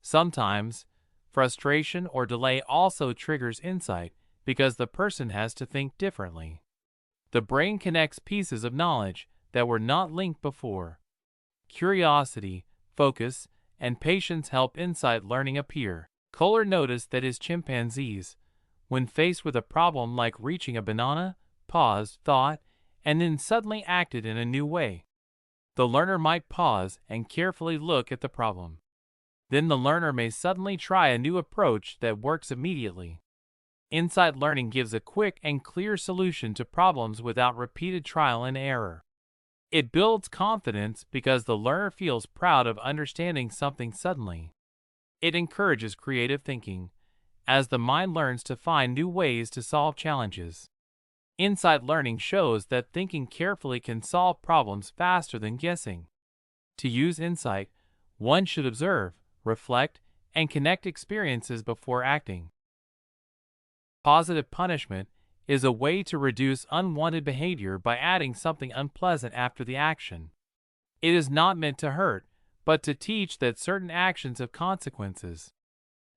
Sometimes, frustration or delay also triggers insight because the person has to think differently. The brain connects pieces of knowledge that were not linked before. Curiosity, focus, and patience help insight learning appear. Kohler noticed that his chimpanzees, when faced with a problem like reaching a banana, paused, thought, and then suddenly acted in a new way. The learner might pause and carefully look at the problem. Then the learner may suddenly try a new approach that works immediately. Insight learning gives a quick and clear solution to problems without repeated trial and error. It builds confidence because the learner feels proud of understanding something suddenly. It encourages creative thinking, as the mind learns to find new ways to solve challenges. Insight learning shows that thinking carefully can solve problems faster than guessing. To use insight, one should observe, reflect, and connect experiences before acting. Positive punishment is a way to reduce unwanted behavior by adding something unpleasant after the action. It is not meant to hurt, but to teach that certain actions have consequences.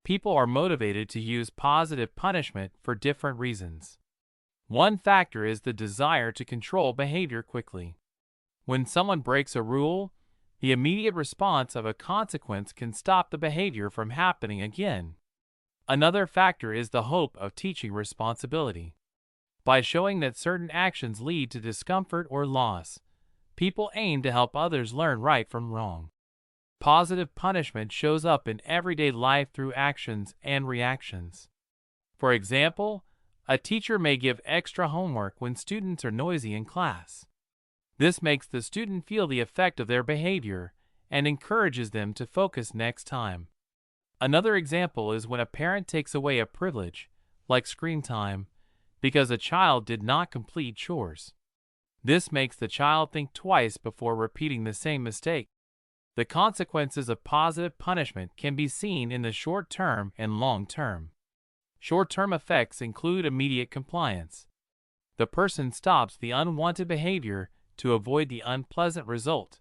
People are motivated to use positive punishment for different reasons. One factor is the desire to control behavior quickly. When someone breaks a rule, the immediate response of a consequence can stop the behavior from happening again. Another factor is the hope of teaching responsibility. By showing that certain actions lead to discomfort or loss, people aim to help others learn right from wrong. Positive punishment shows up in everyday life through actions and reactions. For example, a teacher may give extra homework when students are noisy in class. This makes the student feel the effect of their behavior and encourages them to focus next time. Another example is when a parent takes away a privilege, like screen time, because a child did not complete chores. This makes the child think twice before repeating the same mistake. The consequences of positive punishment can be seen in the short term and long term. Short-term effects include immediate compliance. The person stops the unwanted behavior to avoid the unpleasant result.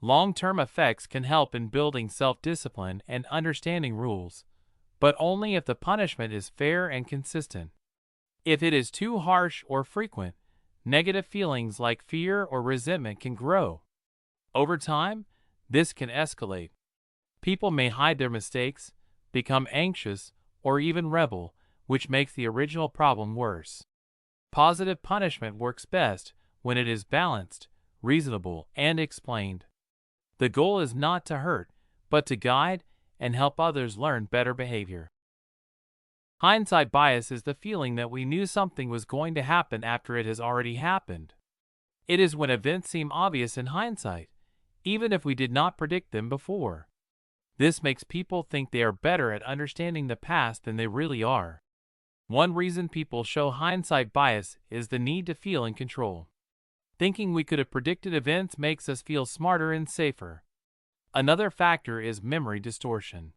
Long-term effects can help in building self-discipline and understanding rules, but only if the punishment is fair and consistent. If it is too harsh or frequent, negative feelings like fear or resentment can grow. Over time, this can escalate. People may hide their mistakes, become anxious, or even rebel, which makes the original problem worse. Positive punishment works best when it is balanced, reasonable, and explained. The goal is not to hurt, but to guide and help others learn better behavior. Hindsight bias is the feeling that we knew something was going to happen after it has already happened. It is when events seem obvious in hindsight, even if we did not predict them before. This makes people think they are better at understanding the past than they really are. One reason people show hindsight bias is the need to feel in control. Thinking we could have predicted events makes us feel smarter and safer. Another factor is memory distortion.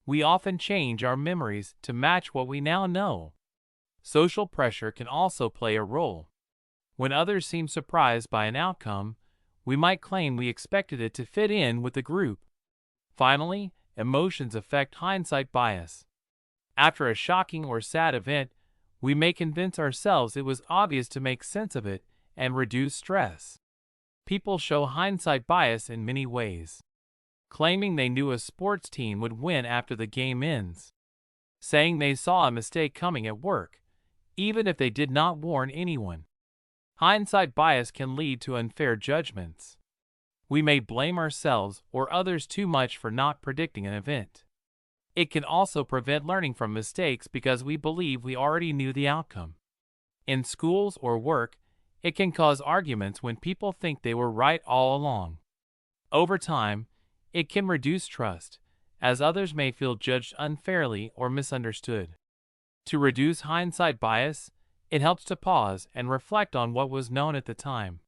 We often change our memories to match what we now know. Social pressure can also play a role. When others seem surprised by an outcome, we might claim we expected it to fit in with the group. Finally, emotions affect hindsight bias. After a shocking or sad event, we may convince ourselves it was obvious to make sense of it and reduce stress. People show hindsight bias in many ways. Claiming they knew a sports team would win after the game ends. Saying they saw a mistake coming at work, even if they did not warn anyone. Hindsight bias can lead to unfair judgments. We may blame ourselves or others too much for not predicting an event. It can also prevent learning from mistakes because we believe we already knew the outcome. In schools or work, it can cause arguments when people think they were right all along. Over time, it can reduce trust, as others may feel judged unfairly or misunderstood. To reduce hindsight bias, it helps to pause and reflect on what was known at the time.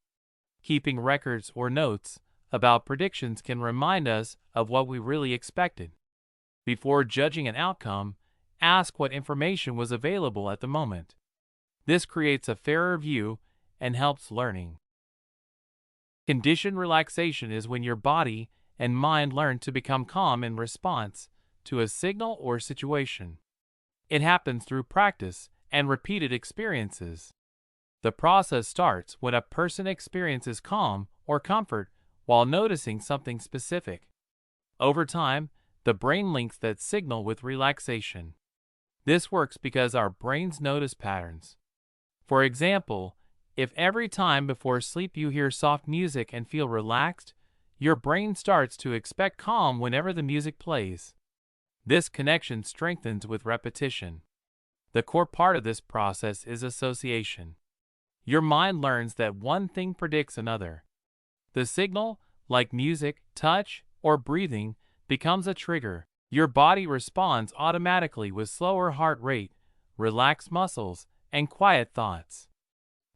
Keeping records or notes about predictions can remind us of what we really expected. Before judging an outcome, ask what information was available at the moment. This creates a fairer view and helps learning. Conditioned relaxation is when your body and mind learn to become calm in response to a signal or situation. It happens through practice and repeated experiences. The process starts when a person experiences calm or comfort while noticing something specific. Over time, the brain links that signal with relaxation. This works because our brains notice patterns. For example, if every time before sleep you hear soft music and feel relaxed, your brain starts to expect calm whenever the music plays. This connection strengthens with repetition. The core part of this process is association. Your mind learns that one thing predicts another. The signal, like music, touch, or breathing, becomes a trigger. Your body responds automatically with slower heart rate, relaxed muscles, and quiet thoughts.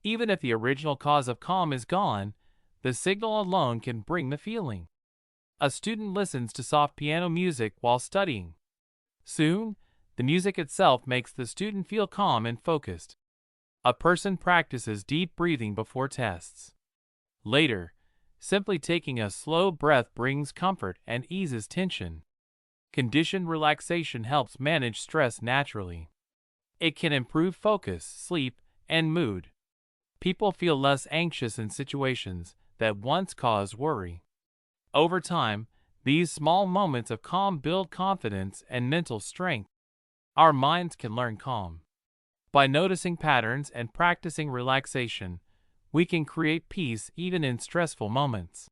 Even if the original cause of calm is gone, the signal alone can bring the feeling. A student listens to soft piano music while studying. Soon, the music itself makes the student feel calm and focused. A person practices deep breathing before tests. Later, simply taking a slow breath brings comfort and eases tension. Conditioned relaxation helps manage stress naturally. It can improve focus, sleep, and mood. People feel less anxious in situations that once caused worry. Over time, these small moments of calm build confidence and mental strength. Our minds can learn calm. By noticing patterns and practicing relaxation, we can create peace even in stressful moments.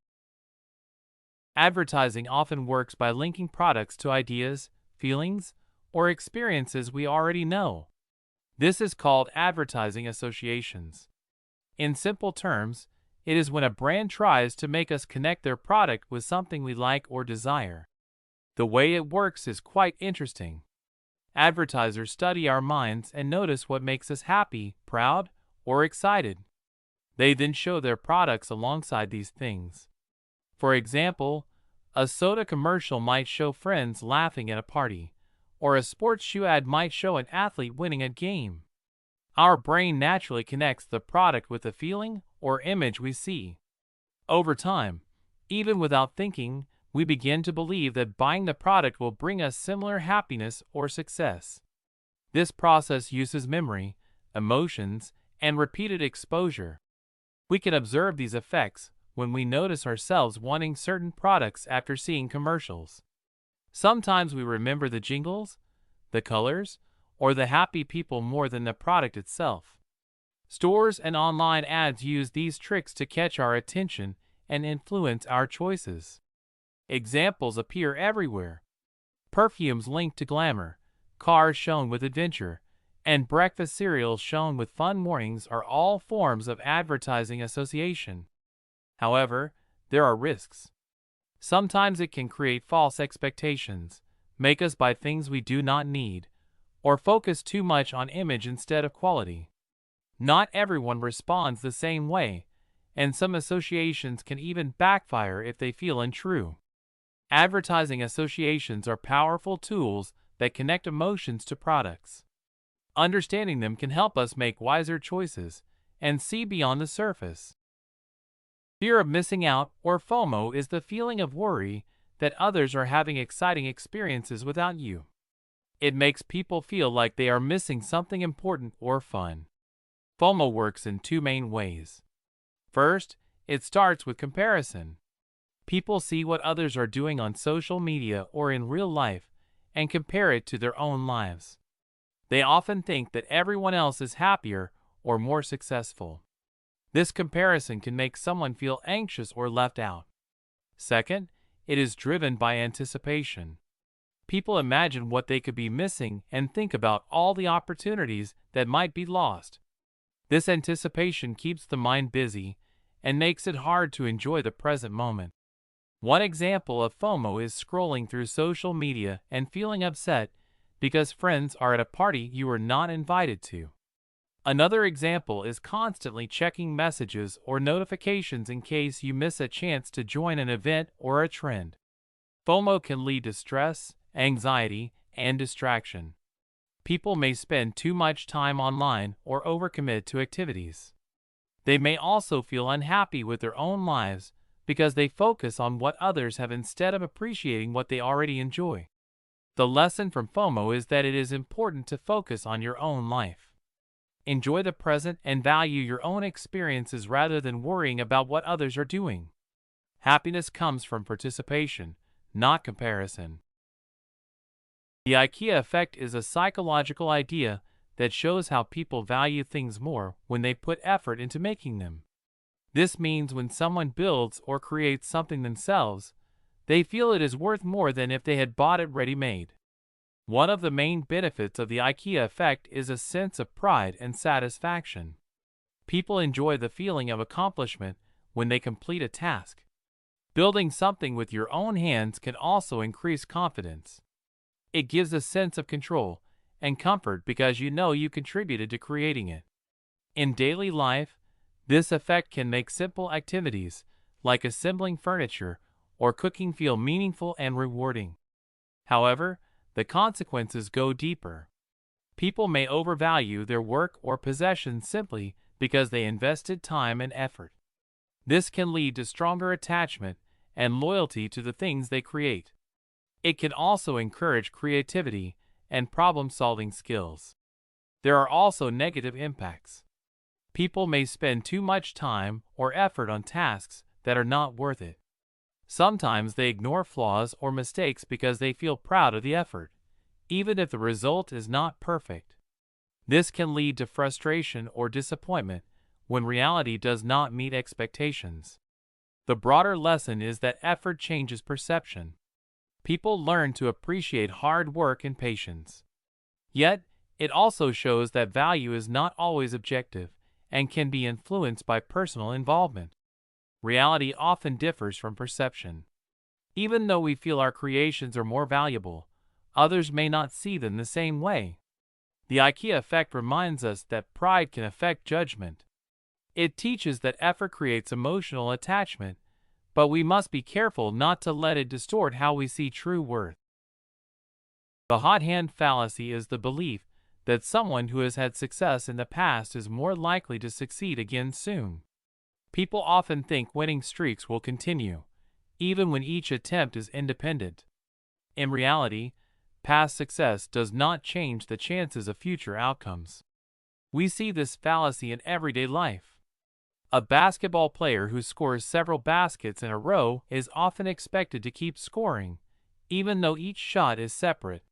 Advertising often works by linking products to ideas, feelings, or experiences we already know. This is called advertising associations. In simple terms, it is when a brand tries to make us connect their product with something we like or desire. The way it works is quite interesting. Advertisers study our minds and notice what makes us happy, proud, or excited. They then show their products alongside these things. For example, a soda commercial might show friends laughing at a party, or a sports shoe ad might show an athlete winning a game. Our brain naturally connects the product with the feeling or image we see. Over time, even without thinking, we begin to believe that buying the product will bring us similar happiness or success. This process uses memory, emotions, and repeated exposure. We can observe these effects when we notice ourselves wanting certain products after seeing commercials. Sometimes we remember the jingles, the colors, or the happy people more than the product itself. Stores and online ads use these tricks to catch our attention and influence our choices. Examples appear everywhere. Perfumes linked to glamour, cars shown with adventure, and breakfast cereals shown with fun mornings are all forms of advertising association. However, there are risks. Sometimes it can create false expectations, make us buy things we do not need, or focus too much on image instead of quality. Not everyone responds the same way, and some associations can even backfire if they feel untrue. Advertising associations are powerful tools that connect emotions to products. Understanding them can help us make wiser choices and see beyond the surface. Fear of missing out, or FOMO, is the feeling of worry that others are having exciting experiences without you. It makes people feel like they are missing something important or fun. FOMO works in two main ways. First, it starts with comparison. People see what others are doing on social media or in real life and compare it to their own lives. They often think that everyone else is happier or more successful. This comparison can make someone feel anxious or left out. Second, it is driven by anticipation. People imagine what they could be missing and think about all the opportunities that might be lost. This anticipation keeps the mind busy and makes it hard to enjoy the present moment. One example of FOMO is scrolling through social media and feeling upset because friends are at a party you were not invited to. Another example is constantly checking messages or notifications in case you miss a chance to join an event or a trend. FOMO can lead to stress, anxiety, and distraction. People may spend too much time online or overcommit to activities. They may also feel unhappy with their own lives because they focus on what others have instead of appreciating what they already enjoy. The lesson from FOMO is that it is important to focus on your own life. Enjoy the present and value your own experiences rather than worrying about what others are doing. Happiness comes from participation, not comparison. The IKEA effect is a psychological idea that shows how people value things more when they put effort into making them. This means when someone builds or creates something themselves, they feel it is worth more than if they had bought it ready-made. One of the main benefits of the IKEA effect is a sense of pride and satisfaction. People enjoy the feeling of accomplishment when they complete a task. Building something with your own hands can also increase confidence. It gives a sense of control and comfort because you know you contributed to creating it. In daily life, this effect can make simple activities, like assembling furniture or cooking, feel meaningful and rewarding. However, the consequences go deeper. People may overvalue their work or possessions simply because they invested time and effort. This can lead to stronger attachment and loyalty to the things they create. It can also encourage creativity and problem-solving skills. There are also negative impacts. People may spend too much time or effort on tasks that are not worth it. Sometimes they ignore flaws or mistakes because they feel proud of the effort, even if the result is not perfect. This can lead to frustration or disappointment when reality does not meet expectations. The broader lesson is that effort changes perception. People learn to appreciate hard work and patience. Yet, it also shows that value is not always objective and can be influenced by personal involvement. Reality often differs from perception. Even though we feel our creations are more valuable, others may not see them the same way. The IKEA effect reminds us that pride can affect judgment. It teaches that effort creates emotional attachment, but we must be careful not to let it distort how we see true worth. The hot hand fallacy is the belief that someone who has had success in the past is more likely to succeed again soon. People often think winning streaks will continue, even when each attempt is independent. In reality, past success does not change the chances of future outcomes. We see this fallacy in everyday life. A basketball player who scores several baskets in a row is often expected to keep scoring, even though each shot is separate.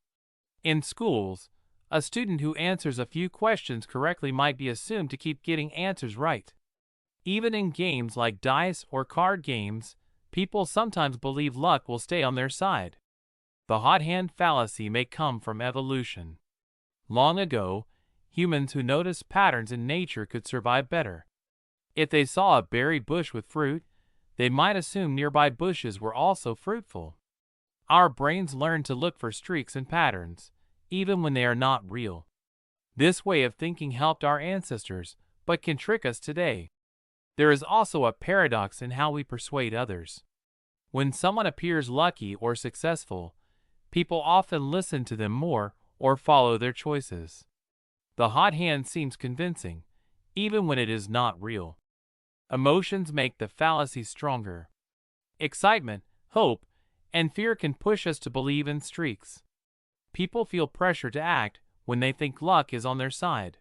In schools, a student who answers a few questions correctly might be assumed to keep getting answers right. Even in games like dice or card games, people sometimes believe luck will stay on their side. The hot hand fallacy may come from evolution. Long ago, humans who noticed patterns in nature could survive better. If they saw a berry bush with fruit, they might assume nearby bushes were also fruitful. Our brains learn to look for streaks and patterns, even when they are not real. This way of thinking helped our ancestors, but can trick us today. There is also a paradox in how we persuade others. When someone appears lucky or successful, people often listen to them more or follow their choices. The hot hand seems convincing, even when it is not real. Emotions make the fallacy stronger. Excitement, hope, and fear can push us to believe in streaks. People feel pressure to act when they think luck is on their side.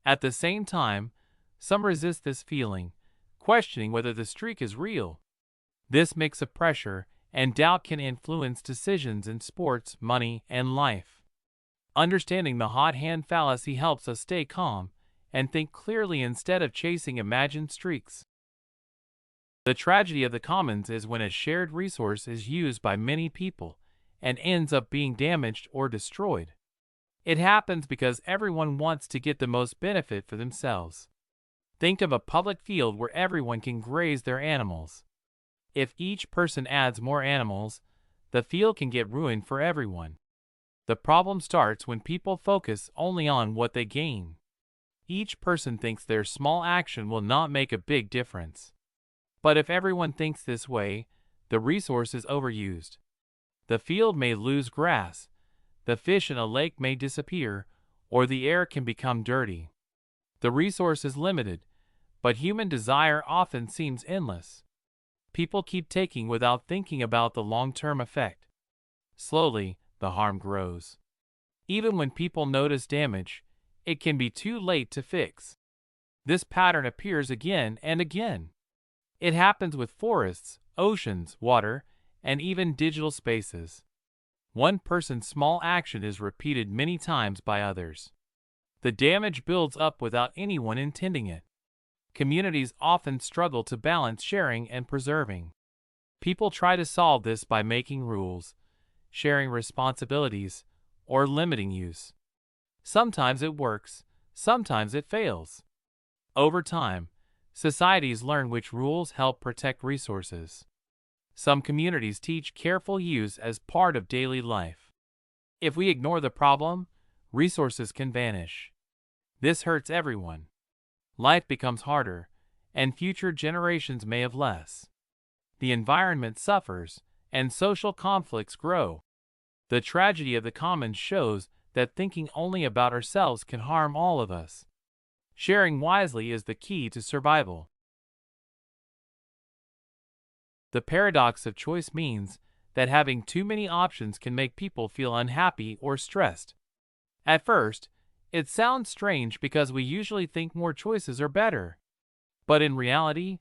At the same time, some resist this feeling, questioning whether the streak is real. This mix of pressure and doubt can influence decisions in sports, money, and life. Understanding the hot hand fallacy helps us stay calm and think clearly instead of chasing imagined streaks. The tragedy of the commons is when a shared resource is used by many people and ends up being damaged or destroyed. It happens because everyone wants to get the most benefit for themselves. Think of a public field where everyone can graze their animals. If each person adds more animals, the field can get ruined for everyone. The problem starts when people focus only on what they gain. Each person thinks their small action will not make a big difference. But if everyone thinks this way, the resource is overused. The field may lose grass, the fish in a lake may disappear, or the air can become dirty. The resource is limited, but human desire often seems endless. People keep taking without thinking about the long-term effect. Slowly, the harm grows. Even when people notice damage, it can be too late to fix. This pattern appears again and again. It happens with forests, oceans, water, and even digital spaces. One person's small action is repeated many times by others. The damage builds up without anyone intending it. Communities often struggle to balance sharing and preserving. People try to solve this by making rules, sharing responsibilities, or limiting use. Sometimes it works, sometimes it fails. Over time, societies learn which rules help protect resources. Some communities teach careful use as part of daily life. If we ignore the problem, resources can vanish. This hurts everyone. Life becomes harder, and future generations may have less. The environment suffers, and social conflicts grow. The tragedy of the commons shows that thinking only about ourselves can harm all of us. Sharing wisely is the key to survival. The paradox of choice means that having too many options can make people feel unhappy or stressed. At first, it sounds strange because we usually think more choices are better. But in reality,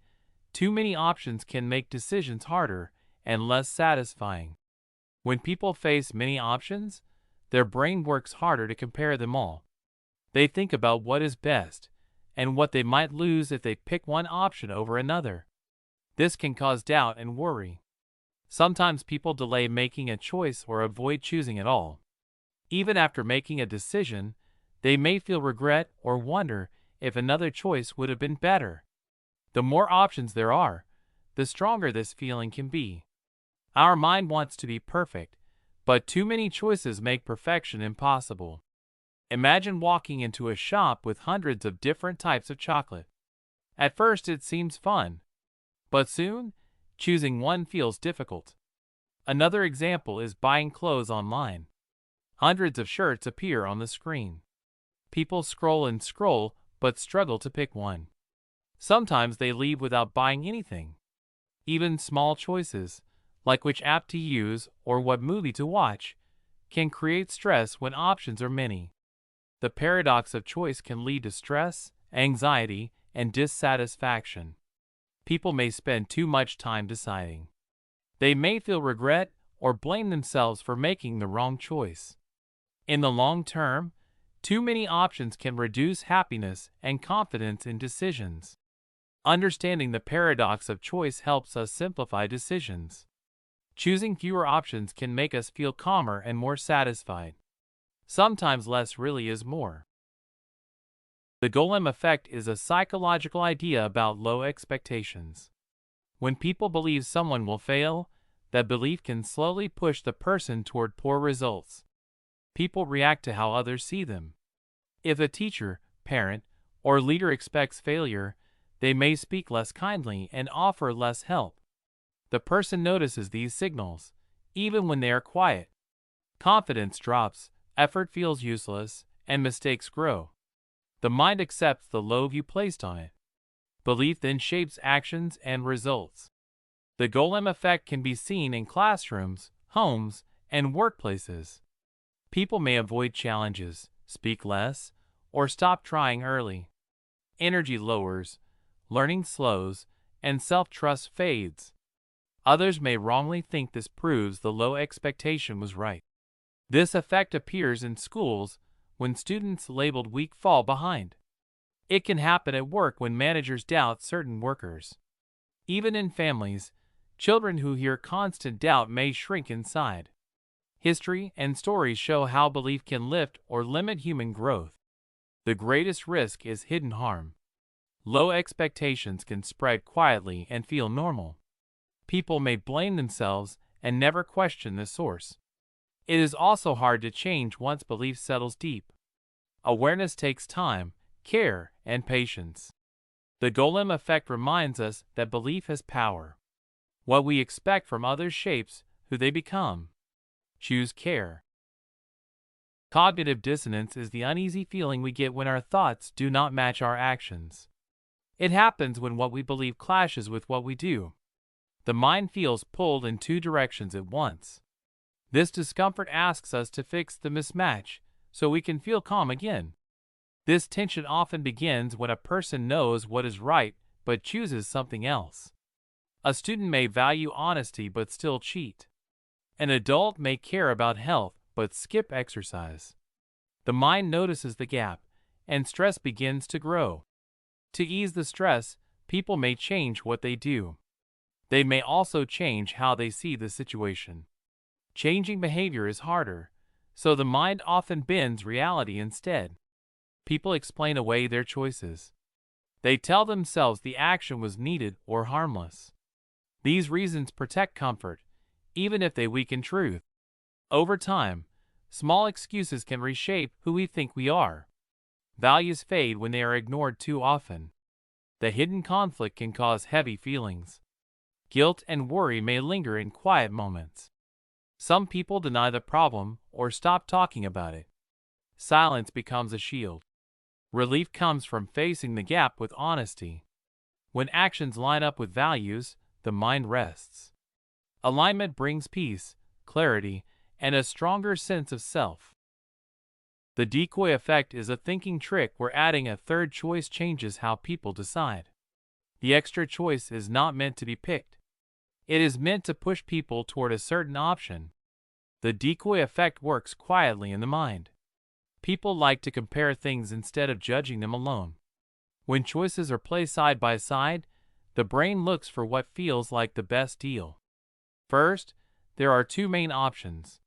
too many options can make decisions harder and less satisfying. When people face many options, their brain works harder to compare them all. They think about what is best and what they might lose if they pick one option over another. This can cause doubt and worry. Sometimes people delay making a choice or avoid choosing at all. Even after making a decision, they may feel regret or wonder if another choice would have been better. The more options there are, the stronger this feeling can be. Our mind wants to be perfect, but too many choices make perfection impossible. Imagine walking into a shop with hundreds of different types of chocolate. At first it seems fun, but soon, choosing one feels difficult. Another example is buying clothes online. Hundreds of shirts appear on the screen. People scroll and scroll, but struggle to pick one. Sometimes they leave without buying anything. Even small choices, like which app to use or what movie to watch, can create stress when options are many. The paradox of choice can lead to stress, anxiety, and dissatisfaction. People may spend too much time deciding. They may feel regret or blame themselves for making the wrong choice. In the long term, too many options can reduce happiness and confidence in decisions. Understanding the paradox of choice helps us simplify decisions. Choosing fewer options can make us feel calmer and more satisfied. Sometimes less really is more. The golem effect is a psychological idea about low expectations. When people believe someone will fail, that belief can slowly push the person toward poor results. People react to how others see them. If a teacher, parent, or leader expects failure, they may speak less kindly and offer less help. The person notices these signals, even when they are quiet. Confidence drops, effort feels useless, and mistakes grow. The mind accepts the low view placed on it. Belief then shapes actions and results. The golem effect can be seen in classrooms, homes, and workplaces. People may avoid challenges, speak less, or stop trying early. Energy lowers, learning slows, and self-trust fades. Others may wrongly think this proves the low expectation was right. This effect appears in schools when students labeled weak fall behind. It can happen at work when managers doubt certain workers. Even in families, children who hear constant doubt may shrink inside. History and stories show how belief can lift or limit human growth. The greatest risk is hidden harm. Low expectations can spread quietly and feel normal. People may blame themselves and never question the source. It is also hard to change once belief settles deep. Awareness takes time, care, and patience. The golem effect reminds us that belief has power. What we expect from others shapes who they become. Choose care. Cognitive dissonance is the uneasy feeling we get when our thoughts do not match our actions. It happens when what we believe clashes with what we do. The mind feels pulled in two directions at once. This discomfort asks us to fix the mismatch so we can feel calm again. This tension often begins when a person knows what is right but chooses something else. A student may value honesty but still cheat. An adult may care about health but skip exercise. The mind notices the gap, and stress begins to grow. To ease the stress, people may change what they do. They may also change how they see the situation. Changing behavior is harder, so the mind often bends reality instead. People explain away their choices. They tell themselves the action was needed or harmless. These reasons protect comfort, even if they weaken truth. Over time, small excuses can reshape who we think we are. Values fade when they are ignored too often. The hidden conflict can cause heavy feelings. Guilt and worry may linger in quiet moments. Some people deny the problem or stop talking about it. Silence becomes a shield. Relief comes from facing the gap with honesty. When actions line up with values, the mind rests. Alignment brings peace, clarity, and a stronger sense of self. The decoy effect is a thinking trick where adding a third choice changes how people decide. The extra choice is not meant to be picked. It is meant to push people toward a certain option. The decoy effect works quietly in the mind. People like to compare things instead of judging them alone. When choices are placed side by side, the brain looks for what feels like the best deal. First, there are two main options.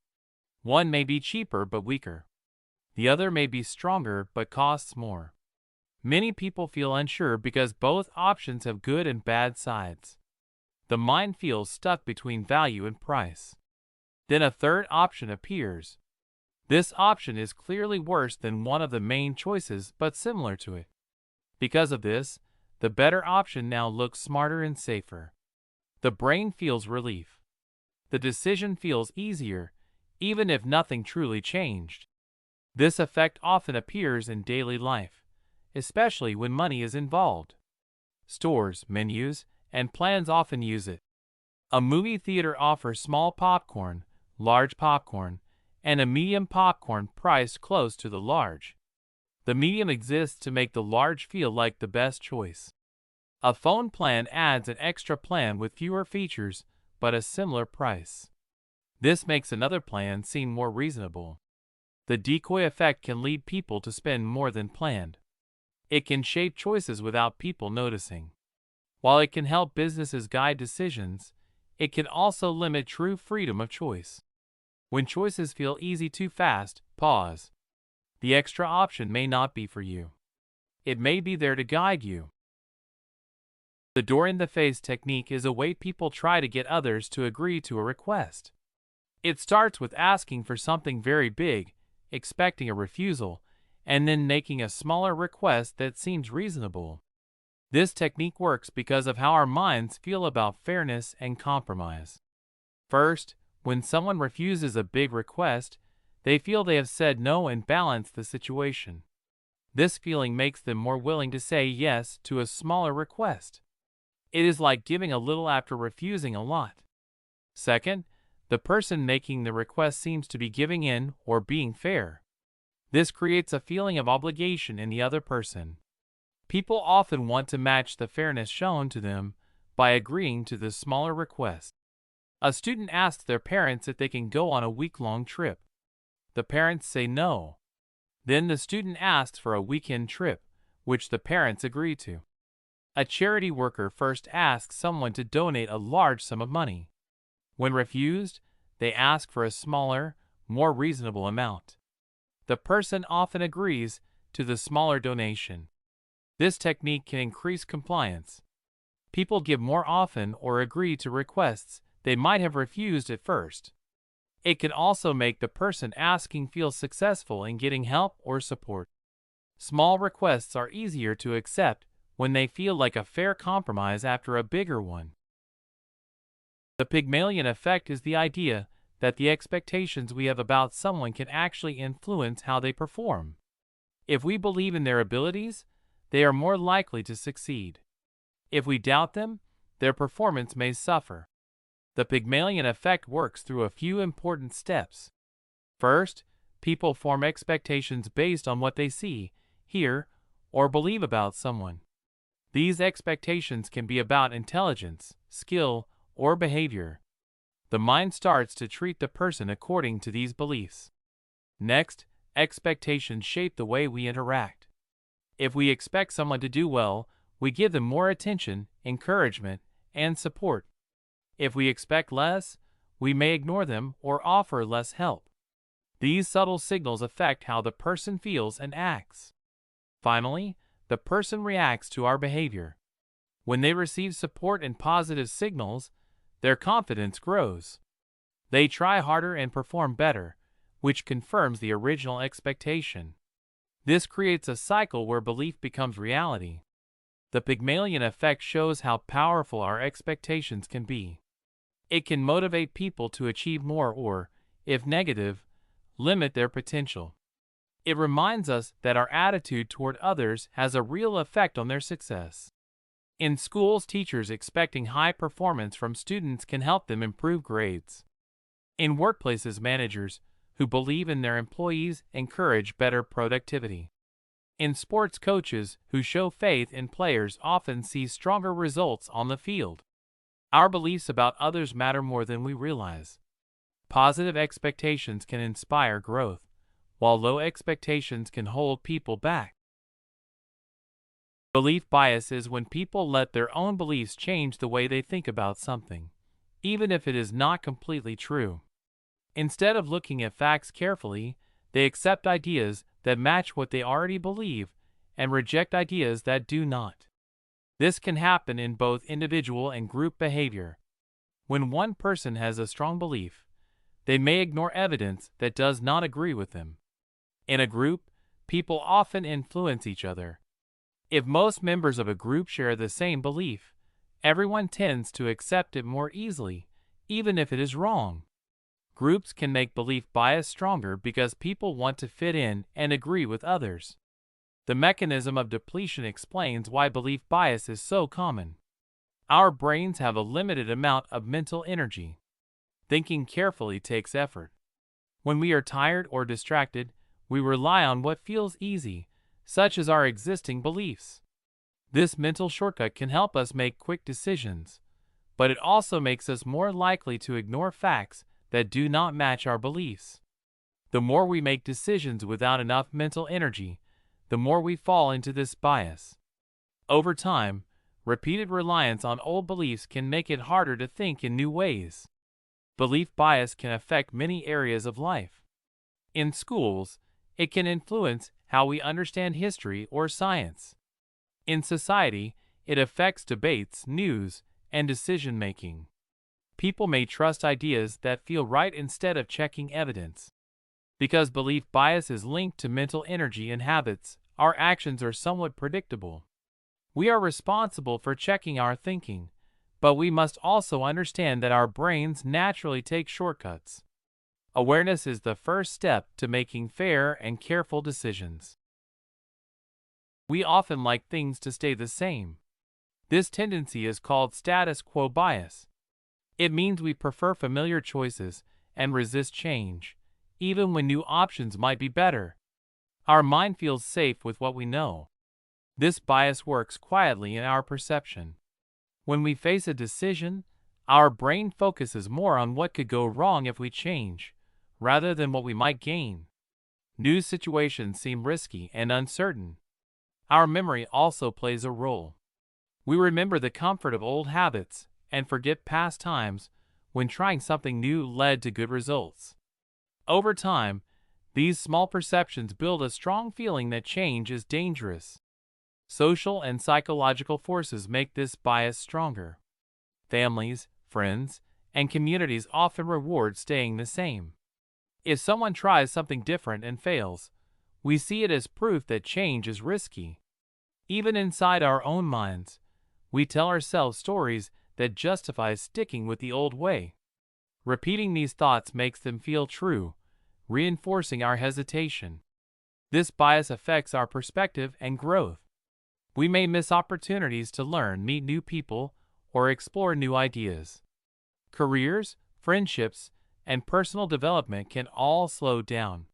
One may be cheaper but weaker. The other may be stronger but costs more. Many people feel unsure because both options have good and bad sides. The mind feels stuck between value and price. Then a third option appears. This option is clearly worse than one of the main choices but similar to it. Because of this, the better option now looks smarter and safer. The brain feels relief. The decision feels easier, even if nothing truly changed. This effect often appears in daily life, especially when money is involved. Stores, menus, and plans often use it. A movie theater offers small popcorn, large popcorn, and a medium popcorn priced close to the large. The medium exists to make the large feel like the best choice. A phone plan adds an extra plan with fewer features but a similar price. This makes another plan seem more reasonable. The decoy effect can lead people to spend more than planned. It can shape choices without people noticing. While it can help businesses guide decisions, it can also limit true freedom of choice. When choices feel easy too fast, pause. The extra option may not be for you. It may be there to guide you. The door-in-the-face technique is a way people try to get others to agree to a request. It starts with asking for something very big, expecting a refusal, and then making a smaller request that seems reasonable. This technique works because of how our minds feel about fairness and compromise. First, when someone refuses a big request, they feel they have said no and balanced the situation. This feeling makes them more willing to say yes to a smaller request. It is like giving a little after refusing a lot. Second, the person making the request seems to be giving in or being fair. This creates a feeling of obligation in the other person. People often want to match the fairness shown to them by agreeing to the smaller request. A student asks their parents if they can go on a week-long trip. The parents say no. Then the student asks for a weekend trip, which the parents agree to. A charity worker first asks someone to donate a large sum of money. When refused, they ask for a smaller, more reasonable amount. The person often agrees to the smaller donation. This technique can increase compliance. People give more often or agree to requests they might have refused at first. It can also make the person asking feel successful in getting help or support. Small requests are easier to accept when they feel like a fair compromise after a bigger one. The Pygmalion effect is the idea that the expectations we have about someone can actually influence how they perform. If we believe in their abilities, they are more likely to succeed. If we doubt them, their performance may suffer. The Pygmalion effect works through a few important steps. First, people form expectations based on what they see, hear, or believe about someone. These expectations can be about intelligence, skill, or behavior. The mind starts to treat the person according to these beliefs. Next, expectations shape the way we interact. If we expect someone to do well, we give them more attention, encouragement, and support. If we expect less, we may ignore them or offer less help. These subtle signals affect how the person feels and acts. Finally, the person reacts to our behavior. When they receive support and positive signals, their confidence grows. They try harder and perform better, which confirms the original expectation. This creates a cycle where belief becomes reality. The Pygmalion effect shows how powerful our expectations can be. It can motivate people to achieve more or, if negative, limit their potential. It reminds us that our attitude toward others has a real effect on their success. In schools, teachers expecting high performance from students can help them improve grades. In workplaces, managers who believe in their employees encourage better productivity. In sports, coaches who show faith in players often see stronger results on the field. Our beliefs about others matter more than we realize. Positive expectations can inspire growth, while low expectations can hold people back. Belief bias is when people let their own beliefs change the way they think about something, even if it is not completely true. Instead of looking at facts carefully, they accept ideas that match what they already believe and reject ideas that do not. This can happen in both individual and group behavior. When one person has a strong belief, they may ignore evidence that does not agree with them. In a group, people often influence each other. If most members of a group share the same belief, everyone tends to accept it more easily, even if it is wrong. Groups can make belief bias stronger because people want to fit in and agree with others. The mechanism of depletion explains why belief bias is so common. Our brains have a limited amount of mental energy. Thinking carefully takes effort. When we are tired or distracted, we rely on what feels easy, such as our existing beliefs. This mental shortcut can help us make quick decisions, but it also makes us more likely to ignore facts that do not match our beliefs. The more we make decisions without enough mental energy, the more we fall into this bias. Over time, repeated reliance on old beliefs can make it harder to think in new ways. Belief bias can affect many areas of life. In schools, it can influence how we understand history or science. In society, it affects debates, news, and decision-making. People may trust ideas that feel right instead of checking evidence. Because belief bias is linked to mental energy and habits, our actions are somewhat predictable. We are responsible for checking our thinking, but we must also understand that our brains naturally take shortcuts. Awareness is the first step to making fair and careful decisions. We often like things to stay the same. This tendency is called status quo bias. It means we prefer familiar choices and resist change, even when new options might be better. Our mind feels safe with what we know. This bias works quietly in our perception. When we face a decision, our brain focuses more on what could go wrong if we change, rather than what we might gain. New situations seem risky and uncertain. Our memory also plays a role. We remember the comfort of old habits and forget past times when trying something new led to good results. Over time, these small perceptions build a strong feeling that change is dangerous. Social and psychological forces make this bias stronger. Families, friends, and communities often reward staying the same. If someone tries something different and fails, we see it as proof that change is risky. Even inside our own minds, we tell ourselves stories that justify sticking with the old way. Repeating these thoughts makes them feel true, reinforcing our hesitation. This bias affects our perspective and growth. We may miss opportunities to learn, meet new people, or explore new ideas. Careers, friendships, and personal development can all slow down.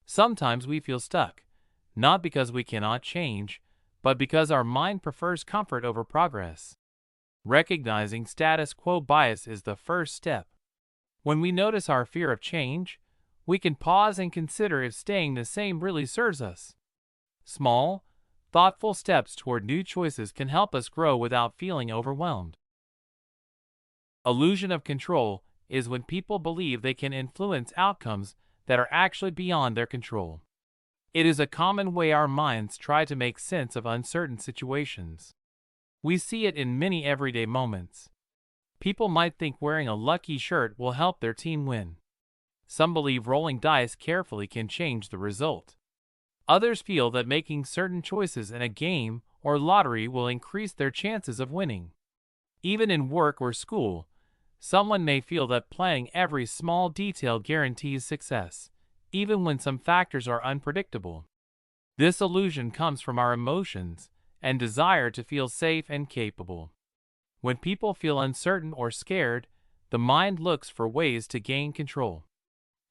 Sometimes we feel stuck, not because we cannot change, but because our mind prefers comfort over progress. Recognizing status quo bias is the first step. When we notice our fear of change, we can pause and consider if staying the same really serves us. Small, thoughtful steps toward new choices can help us grow without feeling overwhelmed. Illusion of control is when people believe they can influence outcomes that are actually beyond their control. It is a common way our minds try to make sense of uncertain situations. We see it in many everyday moments. People might think wearing a lucky shirt will help their team win. Some believe rolling dice carefully can change the result. Others feel that making certain choices in a game or lottery will increase their chances of winning. Even in work or school, someone may feel that playing every small detail guarantees success, even when some factors are unpredictable. This illusion comes from our emotions and desire to feel safe and capable. When people feel uncertain or scared, the mind looks for ways to gain control.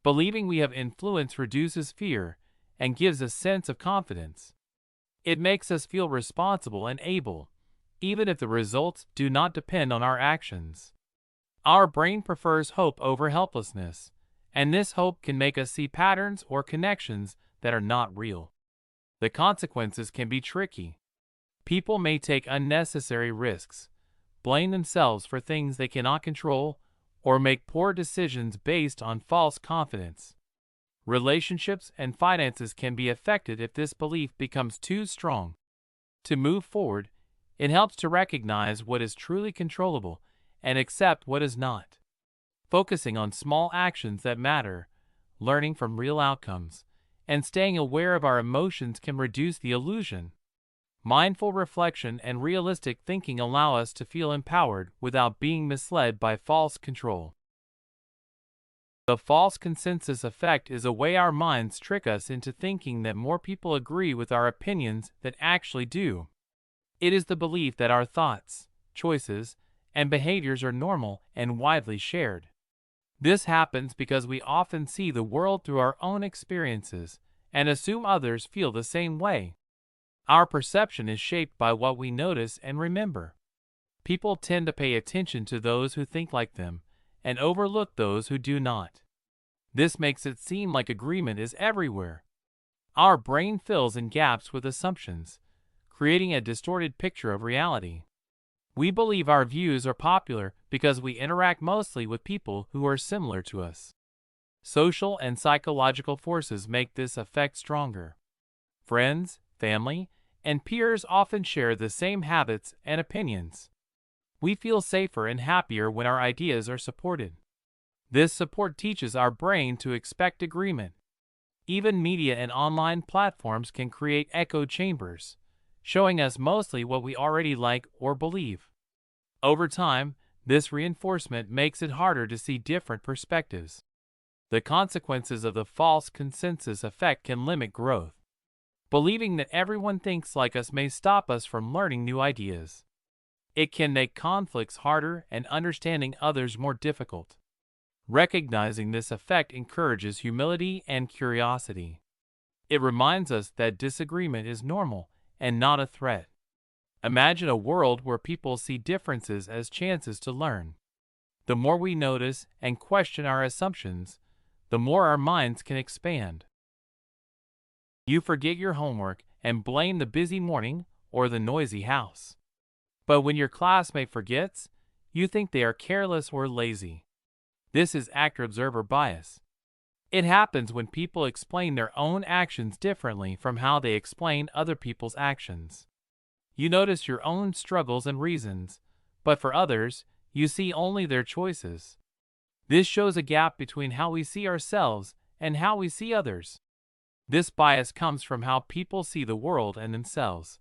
Believing we have influence reduces fear and gives a sense of confidence. It makes us feel responsible and able, even if the results do not depend on our actions. Our brain prefers hope over helplessness, and this hope can make us see patterns or connections that are not real. The consequences can be tricky. People may take unnecessary risks, blame themselves for things they cannot control, or make poor decisions based on false confidence. Relationships and finances can be affected if this belief becomes too strong. To move forward, it helps to recognize what is truly controllable and accept what is not. Focusing on small actions that matter, learning from real outcomes, and staying aware of our emotions can reduce the illusion. Mindful reflection and realistic thinking allow us to feel empowered without being misled by false control. The false consensus effect is a way our minds trick us into thinking that more people agree with our opinions than actually do. It is the belief that our thoughts, choices, and behaviors are normal and widely shared. This happens because we often see the world through our own experiences and assume others feel the same way. Our perception is shaped by what we notice and remember. People tend to pay attention to those who think like them and overlook those who do not. This makes it seem like agreement is everywhere. Our brain fills in gaps with assumptions, creating a distorted picture of reality. We believe our views are popular because we interact mostly with people who are similar to us. Social and psychological forces make this effect stronger. Friends, family, and peers often share the same habits and opinions. We feel safer and happier when our ideas are supported. This support teaches our brain to expect agreement. Even media and online platforms can create echo chambers, showing us mostly what we already like or believe. Over time, this reinforcement makes it harder to see different perspectives. The consequences of the false consensus effect can limit growth. Believing that everyone thinks like us may stop us from learning new ideas. It can make conflicts harder and understanding others more difficult. Recognizing this effect encourages humility and curiosity. It reminds us that disagreement is normal and not a threat. Imagine a world where people see differences as chances to learn. The more we notice and question our assumptions, the more our minds can expand. You forget your homework and blame the busy morning or the noisy house. But when your classmate forgets, you think they are careless or lazy. This is actor-observer bias. It happens when people explain their own actions differently from how they explain other people's actions. You notice your own struggles and reasons, but for others, you see only their choices. This shows a gap between how we see ourselves and how we see others. This bias comes from how people see the world and themselves.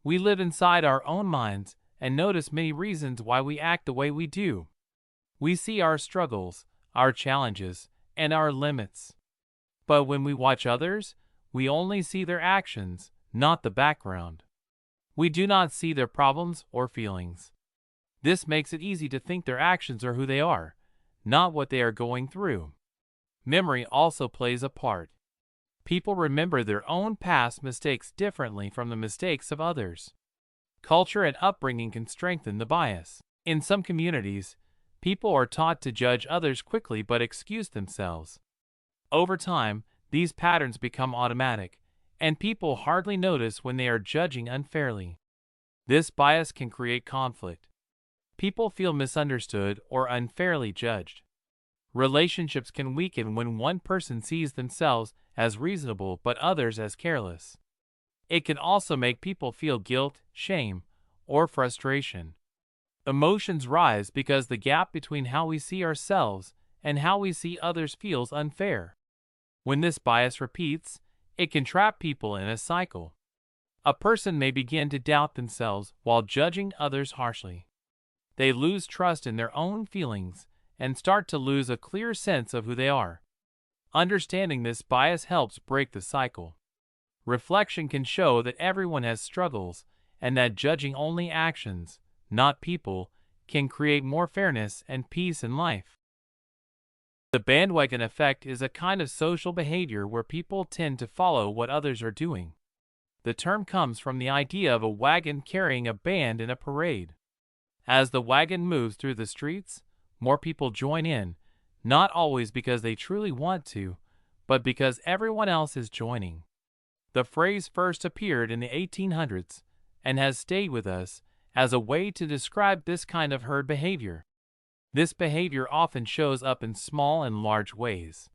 We live inside our own minds and notice many reasons why we act the way we do. We see our struggles, our challenges, and our limits. But when we watch others, we only see their actions, not the background. We do not see their problems or feelings. This makes it easy to think their actions are who they are, not what they are going through. Memory also plays a part. People remember their own past mistakes differently from the mistakes of others. Culture and upbringing can strengthen the bias. In some communities, people are taught to judge others quickly but excuse themselves. Over time, these patterns become automatic, and people hardly notice when they are judging unfairly. This bias can create conflict. People feel misunderstood or unfairly judged. Relationships can weaken when one person sees themselves as reasonable but others as careless. It can also make people feel guilt, shame, or frustration. Emotions rise because the gap between how we see ourselves and how we see others feels unfair. When this bias repeats, it can trap people in a cycle. A person may begin to doubt themselves while judging others harshly. They lose trust in their own feelings and start to lose a clear sense of who they are. Understanding this bias helps break the cycle. Reflection can show that everyone has struggles and that judging only actions, not people, can create more fairness and peace in life. The bandwagon effect is a kind of social behavior where people tend to follow what others are doing. The term comes from the idea of a wagon carrying a band in a parade. As the wagon moves through the streets, more people join in, not always because they truly want to, but because everyone else is joining. The phrase first appeared in the 1800s and has stayed with us as a way to describe this kind of herd behavior. This behavior often shows up in small and large ways.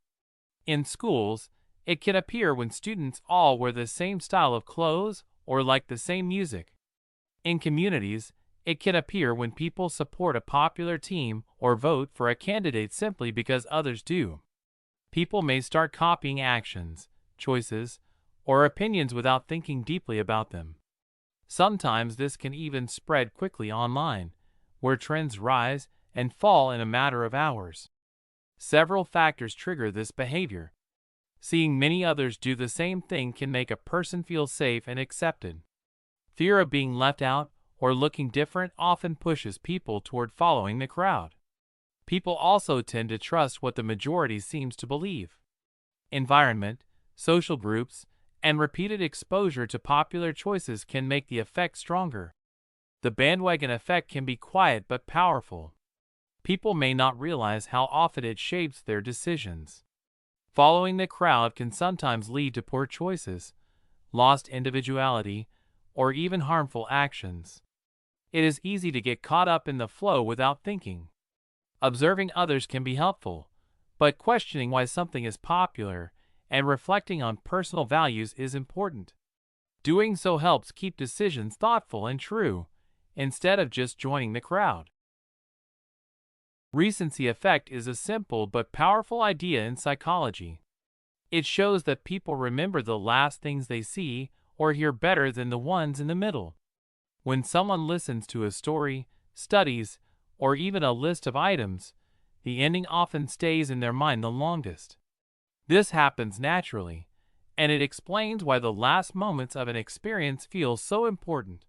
In schools, it can appear when students all wear the same style of clothes or like the same music. In communities, it can appear when people support a popular team or vote for a candidate simply because others do. People may start copying actions, choices, or opinions without thinking deeply about them. Sometimes this can even spread quickly online, where trends rise and fall in a matter of hours. Several factors trigger this behavior. Seeing many others do the same thing can make a person feel safe and accepted. Fear of being left out or looking different often pushes people toward following the crowd. People also tend to trust what the majority seems to believe. Environment, social groups, and repeated exposure to popular choices can make the effect stronger. The bandwagon effect can be quiet but powerful. People may not realize how often it shapes their decisions. Following the crowd can sometimes lead to poor choices, lost individuality, or even harmful actions. It is easy to get caught up in the flow without thinking. Observing others can be helpful, but questioning why something is popular and reflecting on personal values is important. Doing so helps keep decisions thoughtful and true, instead of just joining the crowd. Recency effect is a simple but powerful idea in psychology. It shows that people remember the last things they see or hear better than the ones in the middle. When someone listens to a story, studies, or even a list of items, the ending often stays in their mind the longest. This happens naturally, and it explains why the last moments of an experience feel so important.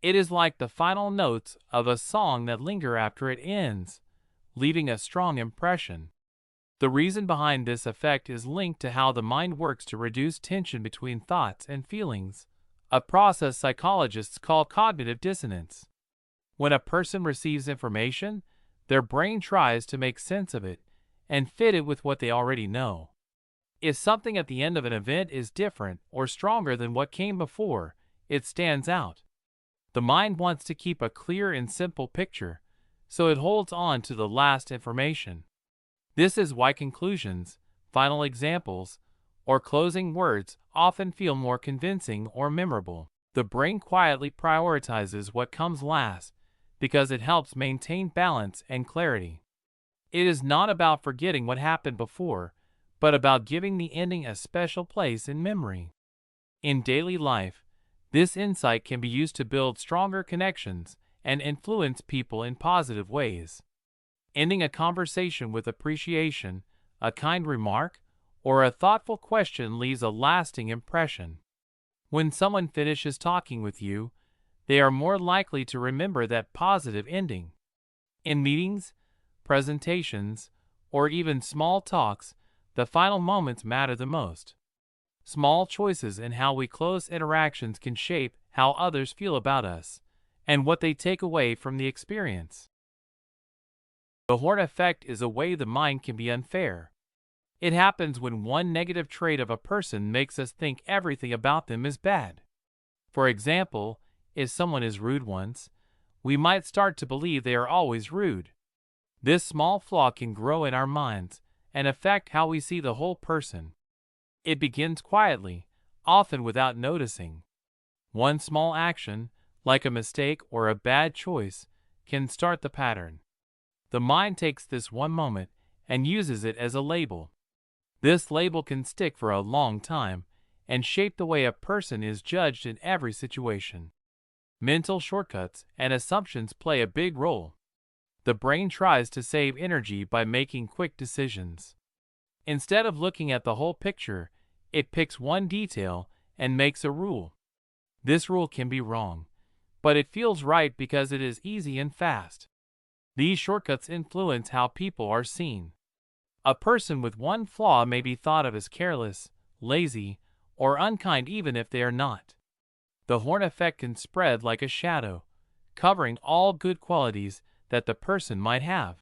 It is like the final notes of a song that linger after it ends, leaving a strong impression. The reason behind this effect is linked to how the mind works to reduce tension between thoughts and feelings, a process psychologists call cognitive dissonance. When a person receives information, their brain tries to make sense of it and fit it with what they already know. If something at the end of an event is different or stronger than what came before, it stands out. The mind wants to keep a clear and simple picture, so it holds on to the last information. This is why conclusions, Final examples or closing words often feel more convincing or memorable. The brain quietly prioritizes what comes last because it helps maintain balance and clarity. It is not about forgetting what happened before, but about giving the ending a special place in memory. In daily life, this insight can be used to build stronger connections and influence people in positive ways. Ending a conversation with appreciation, a kind remark, or a thoughtful question leaves a lasting impression. When someone finishes talking with you, they are more likely to remember that positive ending. In meetings, presentations, or even small talks, the final moments matter the most. Small choices in how we close interactions can shape how others feel about us and what they take away from the experience. The horn effect is a way the mind can be unfair. It happens when one negative trait of a person makes us think everything about them is bad. For example, if someone is rude once, we might start to believe they are always rude. This small flaw can grow in our minds and affect how we see the whole person. It begins quietly, often without noticing. One small action, like a mistake or a bad choice, can start the pattern. The mind takes this one moment and uses it as a label. This label can stick for a long time and shape the way a person is judged in every situation. Mental shortcuts and assumptions play a big role. The brain tries to save energy by making quick decisions. Instead of looking at the whole picture, it picks one detail and makes a rule. This rule can be wrong, but it feels right because it is easy and fast. These shortcuts influence how people are seen. A person with one flaw may be thought of as careless, lazy, or unkind even if they are not. The horn effect can spread like a shadow, covering all good qualities that the person might have.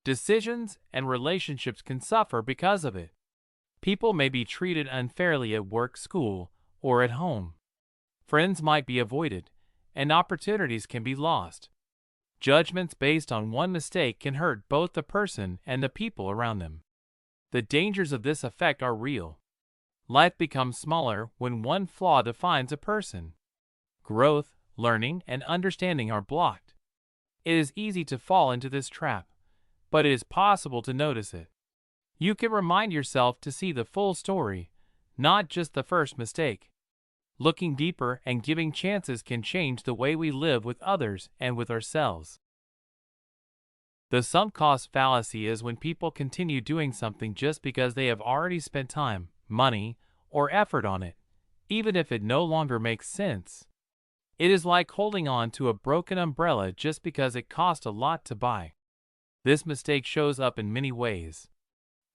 Decisions and relationships can suffer because of it. People may be treated unfairly at work, school, or at home. Friends might be avoided, and opportunities can be lost. Judgments based on one mistake can hurt both the person and the people around them. The dangers of this effect are real. Life becomes smaller when one flaw defines a person. Growth, learning, and understanding are blocked. It is easy to fall into this trap, but it is possible to notice it. You can remind yourself to see the full story, not just the first mistake. Looking deeper and giving chances can change the way we live with others and with ourselves. The sunk cost fallacy is when people continue doing something just because they have already spent time, money, or effort on it, even if it no longer makes sense. It is like holding on to a broken umbrella just because it cost a lot to buy. This mistake shows up in many ways.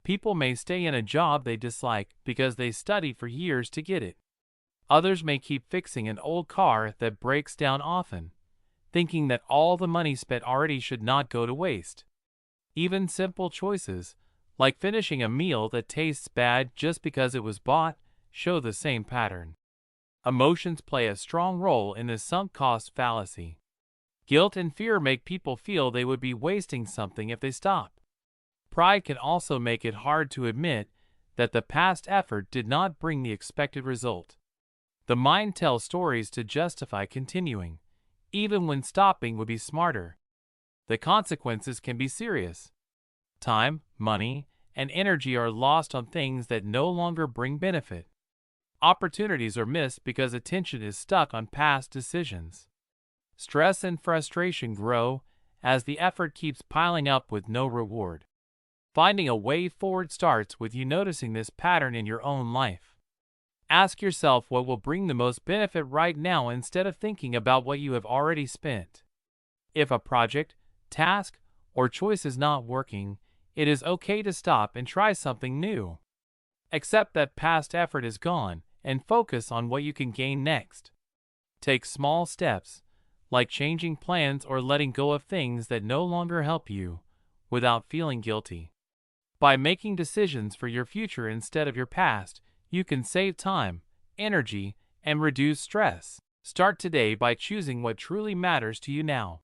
People may stay in a job they dislike because they studied for years to get it. Others may keep fixing an old car that breaks down often, thinking that all the money spent already should not go to waste. Even simple choices, like finishing a meal that tastes bad just because it was bought, show the same pattern. Emotions play a strong role in the sunk cost fallacy. Guilt and fear make people feel they would be wasting something if they stop. Pride can also make it hard to admit that the past effort did not bring the expected result. The mind tells stories to justify continuing, even when stopping would be smarter. The consequences can be serious. Time, money, and energy are lost on things that no longer bring benefit. Opportunities are missed because attention is stuck on past decisions. Stress and frustration grow as the effort keeps piling up with no reward. Finding a way forward starts with you noticing this pattern in your own life. Ask yourself what will bring the most benefit right now instead of thinking about what you have already spent. If a project, task, or choice is not working, it is okay to stop and try something new. Accept that past effort is gone and focus on what you can gain next. Take small steps, like changing plans or letting go of things that no longer help you, without feeling guilty. By making decisions for your future instead of your past, you can save time, energy, and reduce stress. Start today by choosing what truly matters to you now.